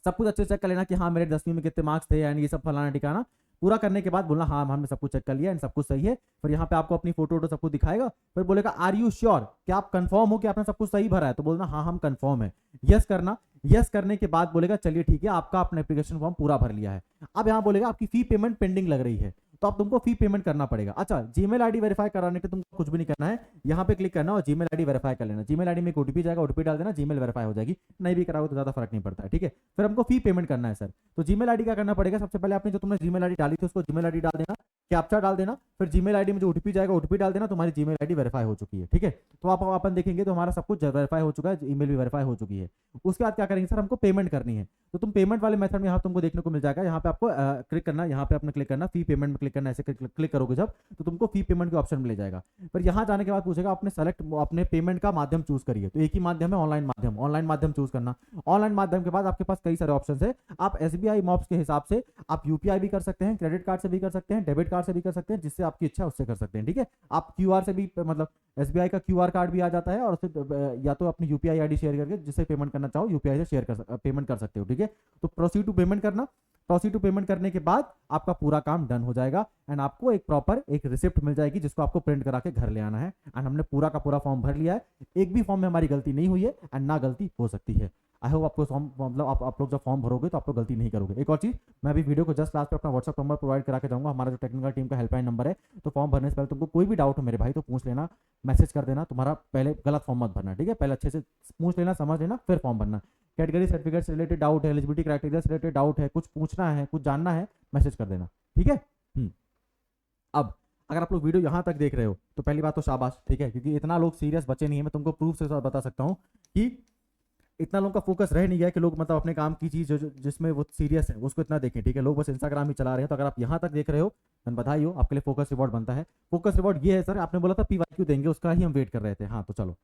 Speaker 1: सब कुछ अच्छे से चेक कर लेना कि हाँ मेरे 10वीं में कितने मार्क्स थे, यानी ये सब फलाना ठिकाना पूरा करने के बाद बोलना हाँ हमने सब कुछ चेक कर लिया एंड सब कुछ सही है। फिर यहाँ पे आपको अपनी फोटो सब कुछ दिखाएगा, फिर बोलेगा आर यू श्योर, क्या आप कंफर्म हो कि आपने सब कुछ सही भरा है, तो बोलना हाँ हम कंफर्म है, यस करना। यस करने के बाद बोलेगा चलिए ठीक है आपका अपना एप्लीकेशन फॉर्म पूरा भर लिया है। अब यहाँ बोलेगा आपकी फी पेमेंट पेंडिंग लग रही है, तो अब तुमको फी पेमेंट करना पड़ेगा। अच्छा जीमेल आईडी वेरीफाई कराने के तुमको कुछ भी नहीं करना है, यहाँ पे क्लिक करना और जीमेल आईडी वेरीफाई कर लेना। जीमेल आईडी में एक ओटीपी जाएगा, ओटीपी डाल देना, जीमेल वेरीफाई हो जाएगी। नहीं भी कराओगे तो ज्यादा फर्क नहीं पड़ता है, ठीक है। फिर हमको फी पेमेंट करना है सर, तो जीमेल आईडी क्या करना पड़ेगा, सबसे पहले आपने जो तुमने जीमेल आईडी डाली थी उसको जीमेल आईडी डाल देना, कैप्चा डाल देना, फिर जीमेल आईडी में जो ओटीपी जाएगा ओटीपी डाल देना, तुम्हारी जीमेल आईडी वेरीफाई हो चुकी है, ठीक है। तो आप अपन देखेंगे तो हमारा सब कुछ वेरीफाई हो चुका है, ईमेल भी वेरीफाई हो चुकी है। उसके बाद क्या करेंगे सर, हमको पेमेंट करनी है, तो तुम पेमेंट वाले मेथड में यहाँ तुमको देखने को मिल जाएगा, यहाँ पे आपको क्लिक करना, यहाँ पे अपने क्लिक करना, फी पेमेंट में क्लिक करना, ऐसे क्लिक करोगे जब तो तुमको फी पेमेंट के ऑप्शन मिल जाएगा। फिर यहाँ जाने के बाद पूछेगा आपने सेलेक्ट अपने पेमेंट का माध्यम चूज करिए, तो एक ही माध्यम है ऑनलाइन माध्यम चूज करना। ऑनलाइन माध्यम के बाद आपके पास कई सारे ऑप्शन है, आप एसबीआई मॉब्स के हिसाब से आप यूपीआई भी कर सकते हैं, क्रेडिट कार्ड से भी कर सकते हैं, डेबिट कार्ड से भी कर सकते हैं, जिससे आपकी इच्छा उससे कर सकते हैं, ठीक है। आप क्यूआर से भी मतलब एसबीआई का क्यूआर कार्ड भी आ जाता है, और उससे या तो अपनी यूपीआई आईडी शेयर करके जिससे पेमेंट करना चाहो यूपीआई से शेयर कर पेमेंट कर सकते हो, ठीक है। तो प्रोसीड टू पेमेंट करना, प्रोसीड टू पेमेंट करने के बाद आपका पूरा काम डन हो जाएगा एंड आपको एक प्रॉपर एक रिसिप्ट मिल जाएगी जिसको आपको प्रिंट करा के घर ले आना है। एंड हमने पूरा का पूरा फॉर्म भर लिया है, एक भी फॉर्म में हमारी गलती नहीं हुई है एंड ना गलती हो सकती है। आई होप आपको फॉर्म मतलब आप लोग जब फॉर्म भरोगे तो आप लोग गलती नहीं करोगे। एक और चीज, मैं अभी वीडियो को जस्ट लास्ट पे अपना व्हाट्सअप नंबर प्रोवाइड करा के जाऊंगा, हमारा जो टेक्निकल टीम का हेल्पलाइन नंबर है, तो फॉर्म भरने से पहले तुमको कोई भी डाउट हो मेरे भाई तो पूछ लेना, मैसेज कर देना, तुम्हारा पहले गलत फॉर्म मत भरना, ठीक है। पहले अच्छे से पूछ लेना, समझ लेना, फिर फॉर्म भरना। कैटेगरी सर्टिफिकेट से रिलेटेड डाउट है, एलिजिबिलिटी क्राइटेरिया से रिलेटेड डाउट है, कुछ पूछना है, कुछ जानना है, मैसेज कर देना, ठीक है। अब अगर आप लोग वीडियो यहाँ तक देख रहे हो तो पहली बात तो शाबाश, ठीक है, क्योंकि इतना लोग सीरियस बचे नहीं है। मैं तुमको प्रूफ से बता सकता हूँ कि इतना लोगों का फोकस रह नहीं गया कि लोग मतलब अपने काम की चीज जिसमें वो सीरियस है उसको इतना देखें, ठीक है। लोग बस इंस्टाग्राम ही चला रहे हैं। तो अगर आप यहाँ तक देख रहे हो तो बधाई हो, आपके लिए फोकस रिवॉर्ड बनता है। फोकस रिवॉर्ड ये है सर, आपने बोला था पीवाईक्यू देंगे, उसका ही हम वेट कर रहे थे। हाँ तो चलो,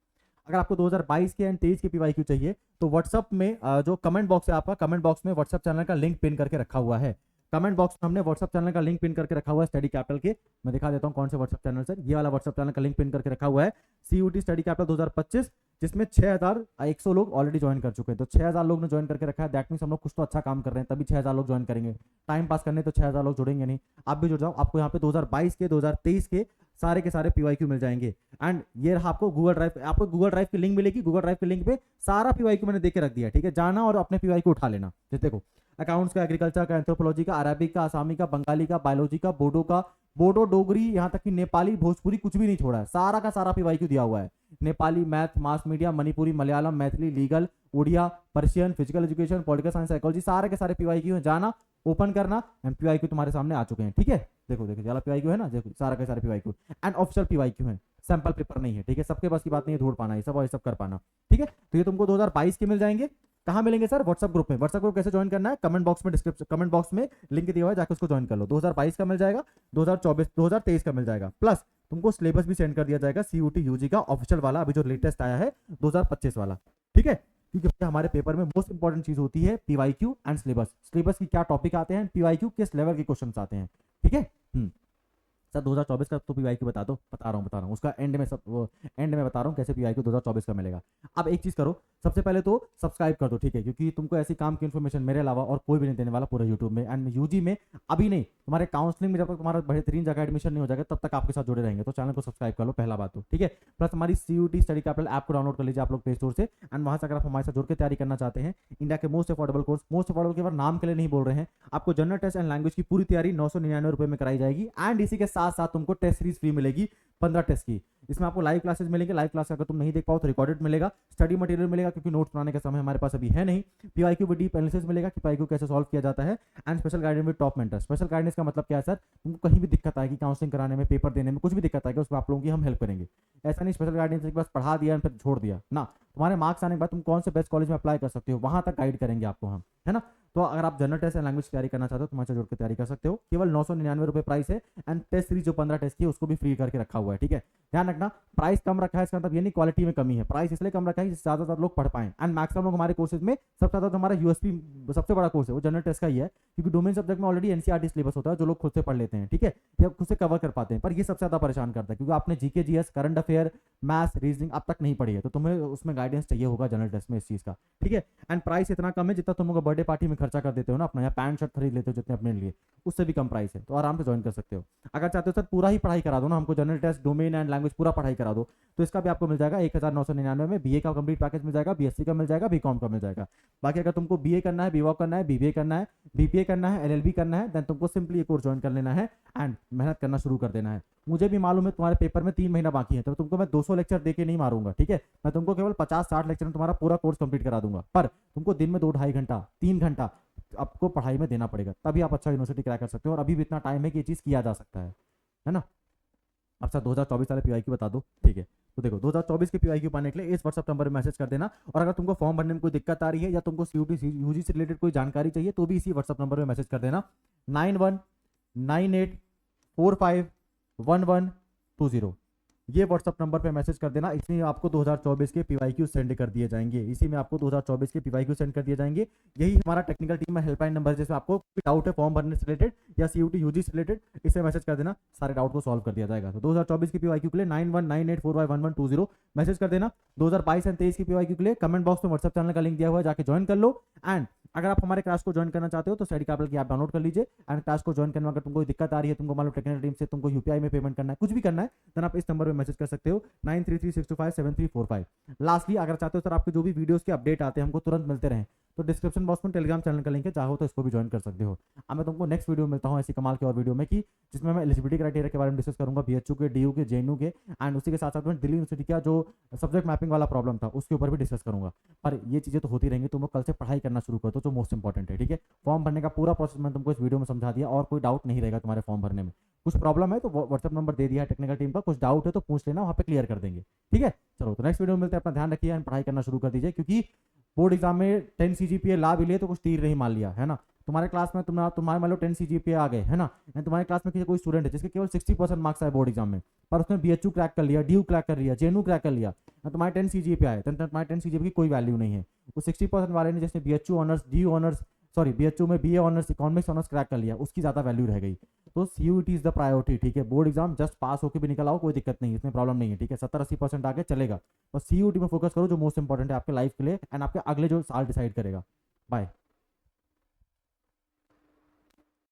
Speaker 1: अगर आपको 2022 के एंड 23 के पीवाईक्यू चाहिए तो व्हाट्सअप में जो कमेंट बॉक्स है आपका, कमेंट बॉक्स में व्हाट्सअप चैनल का लिंक पिन करके रखा हुआ है। कमेंट बॉक्स में हमने व्हाट्सअप चैनल का लिंक पिन करके रखा हुआ है स्टडी कैपिटल के। मैं दिखा देता हूँ कौन से व्हाट्सअप चैनल सर, ये वाला व्हाट्सअप चैनल का लिंक पिन करके रखा हुआ है, सीयूटी स्टडी कैपिटल 2025, जिसमें 6100 लोग ऑलरेडी ज्वाइन कर चुके हैं। तो 6000 लोग ने ज्वाइन करके रखा है, दैट मीन्स हम लोग कुछ तो अच्छा काम कर रहे हैं, तभी 6000 लोग ज्वाइन करेंगे। टाइम पास करने तो 6000 लोग जुड़ेंगे नहीं। आप भी जुड़ जाओ, आपको यहाँ पे 2022 के 2023 के सारे पीवाईक्यू मिल जाएंगे। एंड ये रहा आपको गूगल ड्राइव, आपको गूगल ड्राइव की लिंक मिलेगी। गूगल ड्राइव की लिंक पे सारा पीवाईक्यू मैंने देके रख दिया, ठीक है। जाना और अपने पीवाईक्यू उठा लेना। जैसे देखो, अकाउंट्स का, एग्रीकल्चर का, एंथ्रोपोलॉजी का, अरबिक का, आसामी का, बंगाली का, बायोलॉजी का, बोडो का, बोडो, डोगरी, यहाँ तक कि नेपाली, भोजपुरी, कुछ भी नहीं छोड़ा है। सारा का सारा पीवाईक्यू दिया हुआ है। Nepali, math, mass media, Manipuri, Malayalam, Maithili, legal, Oriya, Persian, physical education, political science, psychology, सारे के सारे पीवाईक्यू हैं। जाना, ओपन करना, एंड पीवाईक्यू तुम्हारे सामने आ चुके हैं, ठीक है। देखो देखो, वाला पीवाईक्यू है ना, देखो सारा के सारे पीवाईक्यू एंड ऑफिशियल पीवाईक्यू है, सैंपल पेपर नहीं है, ठीक है। सबके पास की बात नहीं है ढूंढ पाना, ये सब और ये सब कर पाना, ठीक है। तो ये तुमको 2022 के मिल जाएंगे। कहाँ मिलेंगे सर? व्हाट्सएप ग्रुप में। व्हाट्सएप ग्रुप कैसे ज्वाइन करना है? कमेंट बॉक्स में, डिस्क्रिप्शन कमेंट बॉक्स में लिंक दिया हुआ है, जाकर उसको ज्वाइन कर लो। 2022 का मिल जाएगा, 2024 2023 का मिल जाएगा, प्लस तुमको सिलेबस भी सेंड कर दिया जाएगा सीयूटी यूजी का ऑफिशियल वाला, अभी जो लेटेस्ट आया है 2025 वाला, ठीक है। क्योंकि हमारे पेपर में मोस्ट इंपॉर्टेंट चीज होती है पीवाईक्यू एंड सिलेबस। सिलेबस की क्या टॉपिक आते हैं, पीवाईक्यू किस लेवल के क्वेश्चन आते हैं, ठीक है। सर 2024 का तो पीवाईक्यू बता दो, बता रहा हूँ उसका एंड में, सब वो एंड में बता रहा हूँ कैसे पीवाईक्यू 2024 का मिलेगा। अब एक चीज करो, सबसे पहले तो सब्सक्राइब कर दो, ठीक है, क्योंकि तुमको ऐसी काम की इन्फॉर्मेशन मेरे अलावा और कोई भी नहीं देने वाला पूरे यूट्यूब में। एंड यूजी में अभी नहीं, तुम्हारे काउंसलिंग में जब तक तुम्हारा बेहतरीन जगह एडमिशन नहीं हो जाएगा तब तक आपके साथ जुड़े रहेंगे। तो चैनल को सब्सक्राइब कर लो, पहला बात तो, ठीक है। प्लस हमारी सीयूटी स्टडी कैपिटल ऐप को डाउनलोड कर लीजिए आप लोग प्ले स्टोर से, एंड वहां से अगर आप हमारे साथ जुड़ के तैयारी करना चाहते हैं, इंडिया के most affordable course, most affordable के बार नाम के लिए नहीं बोल रहे हैं, आपको जनरल टेस्ट एंड लैंग्वेज की पूरी तैयारी 999 रुपए में कराई जाएगी। एंड इसी के साथ साथ तुमको टेस्ट सीरीज फ्री मिलेगी 15 टेस्ट की। इसमें आपको लाइव क्लासेस मिलेंगे, लाइव क्लास अगर तुम नहीं देख पाओ तो रिकॉर्डेड मिलेगा, स्टडी मटेरियल मिलेगा क्योंकि नोट्स बनाने का समय हमारे पास अभी है नहीं, पीवाईक्यू विद डीप एनालिसिस मिलेगा कि पीवाईक्यू कैसे सॉल्व किया जाता है, and special guidance with top mentor. Special guidance का मतलब क्या है सर? तुमको कहीं भी दिक्कत आएगी, काउंसलिंग कराने में, पेपर देने में, कुछ भी दिक्कत आएगी, उसमें आप लोगों की हम हेल्प करेंगे। ऐसा नहीं स्पेशल गाइडेंस बस पढ़ा दिया फिर छोड़ दिया ना, तुम्हारे मार्क्स आने के बाद तुम कौन से बेस्ट कॉलेज में अप्लाई कर सकते हो वहां तक गाइड करेंगे आपको हम, है ना। तो अगर आप जनरल टेस्ट एंड लैंग्वेज तैयारी करना चाहते हो तो हमारे जुड़ के तैयारी कर सकते हो। केवल 999 रुपए प्राइस है, एंड टेस्ट सीरीज जो 15 टेस्ट की है उसको भी फ्री करके रखा हुआ है, ठीक है। ध्यान रखना, प्राइस कम रखा है इसका मतलब ये नहीं क्वालिटी में कमी है, प्राइस इसलिए कम रखा है जिससे ज्यादा लोग पढ़ पाए। एंड मैक्सिमम लोग हमारे कोर्सेज में, सबसे ज्यादा जो हमारा यूएसपी सबसे बड़ा कोर्स है वो जनरल टेस्ट का ही है, क्योंकि डोमेन सब्जेक्ट में ऑलरेडी एनसीईआरटी सिलेबस होता है जो लोग खुद से पढ़ लेते हैं, ठीक है, या खुद से कवर कर पाते हैं। पर ये सबसे ज्यादा परेशान करता है क्योंकि आपने GK, GS, current affair, maths, reasoning अब तक नहीं पढ़ी है, तो तुम्हें उसमें गाइडेंस चाहिए होगा जनरल टेस्ट में इस चीज का, ठीक है। एंड प्राइस इतना कम है जितना तुम लोग बर्थडे पार्टी में खर्चा कर देते हो ना अपना, या पैंट शर्ट खरीद लेते हो जितने अपने लिए, उससे भी कम प्राइस है, तो आराम से ज्वाइन कर सकते हो। अगर चाहते हो सर पूरा ही पढ़ाई करा दो ना हमको, general test, domain and language पूरा पढ़ाई करा दो, तो इसका भी आपको मिल जाएगा 1999 में। बीए का कंप्लीट पैकेज मिल जाएगा, बीएससी का मिल जाएगा, बीकॉम का मिल जाएगा। बाकी अगर तुमको बीए करना है, बीवॉक करना है, बीबीए करना है, बीपीए करना है, एलएलबी करना है, देन तुमको सिंपली ये कोर्स ज्वाइन कर लेना है एंड मेहनत करना शुरू कर देना है। मुझे भी मालूम है तुम्हारे पेपर में 3 महीना बाकी है, तो तुमको मैं 200 लेक्चर देके नहीं मारूंगा, ठीक है। मैं तुमको केवल 50-60 लेक्चर में तुम्हारा पूरा कोर्स कंप्लीट करा दूंगा, पर तुमको दिन में 2-2.5 घंटा, 3 घंटा आपको पढ़ाई में देना पड़ेगा, तभी आप अच्छा यूनिवर्सिटी क्रैक कर सकते हो। और अभी भी इतना टाइम है कि ये चीज किया जा सकता है ना। अब सर 2024 वाले पीवाईक्यू बता दो, ठीक है। तो देखो 2024 के पीवाईक्यू पाने के लिए इस व्हाट्सएप नंबर में मैसेज कर देना, और अगर तुमको फॉर्म भरने में कोई दिक्कत आ रही है या तुमको सीयूटी यूजी से रिलेटेड कोई जानकारी चाहिए तो भी इसी व्हाट्सएप नंबर में मैसेज कर देना, 9198451120। ये व्हाट्सएप नंबर पे मैसेज कर देना, इसमें आपको 2024 के पीवाईक्यू सेंड कर दिए जाएंगे, इसी में आपको 2024 के पीवाईक्यू सेंड कर दिए जाएंगे। यही हमारा टेक्निकल टीम में हेल्पलाइन नंबर है, जिसमें आपको डाउट है फॉर्म भरने से रिलेटेड या सीयूटी यूजी से रिलेटेड, इसे मैसेज कर देना, सारे डाउट को सॉल्व कर दिया जाएगा। तो 2024 की पीवाईक्यू के लिए 9198451120 मैसेज कर देना। 2022 एंड 23 की पीवाईक्यू के लिए कमेंट बॉक्स में व्हाट्सएप चैनल का लिंक दिया हुआ है, जाके ज्वाइन कर लो। एंड अगर आप हमारे क्लास को ज्वाइन करना चाहते हो तो स्टडी कैपिटल की ऐप डाउनलोड कर लीजिए, एंड क्लास को ज्वाइन करने में अगर तुमको कोई दिक्कत आ रही है, तुमको मान लो टेक्निकल टीम से तुमको यूपीआई में पेमेंट करना है, कुछ भी करना है, देन आप इस नंबर पे मैसेज कर सकते हो 9336257345। लास्टली अगर चाहते हो सर आपके जो भी वीडियोस के अपडेट आते हैं हमको तुरंत मिलते रहें, तो डिस्क्रिप्शन बॉक्स में टेलीग्राम चैनल का लिंक है, चाहो तो इसको भी ज्वाइन कर सकते हो। अब मैं तुमको नेक्स्ट वीडियो में मिलता हूँ ऐसी कमाल के और वीडियो में, कि जिसमें मैं एलिजिबिलिटी क्राइटेरिया के बारे में डिस्कस करूंगा, बीएचयू के, डीयू के, जेएनयू के, एंड उसी के साथ साथ में दिल्ली यूनिवर्सिटी का जो सब्जेक्ट मैपिंग वाला प्रॉब्लम था उसके ऊपर भी डिस्कस करूंगा। पर ये चीजें तो होती रहेंगी, तुम कल से पढ़ाई करना शुरू कर दो, जो मोस्ट इंपॉर्टेंट है, ठीक है। फॉर्म भरने का पूरा प्रोसेस मैं तुमको इस वीडियो में समझा दिया, और कोई डाउट नहीं रहेगा तुम्हारे फॉर्म भरने में। कुछ प्रॉब्लम है तो व्हाट्सएप नंबर दे दिया है टेक्निकल टीम का, कुछ डाउट है तो पूछ लेना, वहाँ पे क्लियर कर देंगे, ठीक है। चलो तो नेक्स्ट वीडियो में मिलते हैं, अपना ध्यान रखिए एंड पढ़ाई करना शुरू कर दीजिए, क्योंकि बोर्ड एग्जाम में 10 CGPA ला भी लिए तो कुछ तीर नहीं मान लिया, है ना। तुम्हारे क्लास में तुम्हारे मान लो 10 CGPA आ गए, है ना, एंड तुम्हारे क्लास में किसी कोई स्टूडेंट है जिसके केवल 60% मार्क्स आए बोर्ड एग्जाम में, पर उसने BHU क्रैक कर लिया, DU क्रैक कर लिया, JNU क्रैक कर लिया, तुम्हारे 10 CGPA आए, तो तुम्हारे 10 CGPA की कोई वैल्यू नहीं है। उस 60% वाले ने जिसने BHU honours, DU honours, sorry BHU में BA honours, economics honours crack कर लिया, उसकी ज़्यादा वैल्यू रह गई। तो CUET इज द प्रायोरिटी, ठीक है। बोर्ड एग्जाम जस्ट पास होकर भी निकल आओ, कोई दिक्कत नहीं, इसमें प्रॉब्लम नहीं है, ठीक है। 70-80% आगे चलेगा, बस CUET में फोकस करो जो मोस्ट इंपॉर्टेंट है आपके लाइफ के लिए एंड आपके अगले जो साल डिसाइड करेगा। बाय।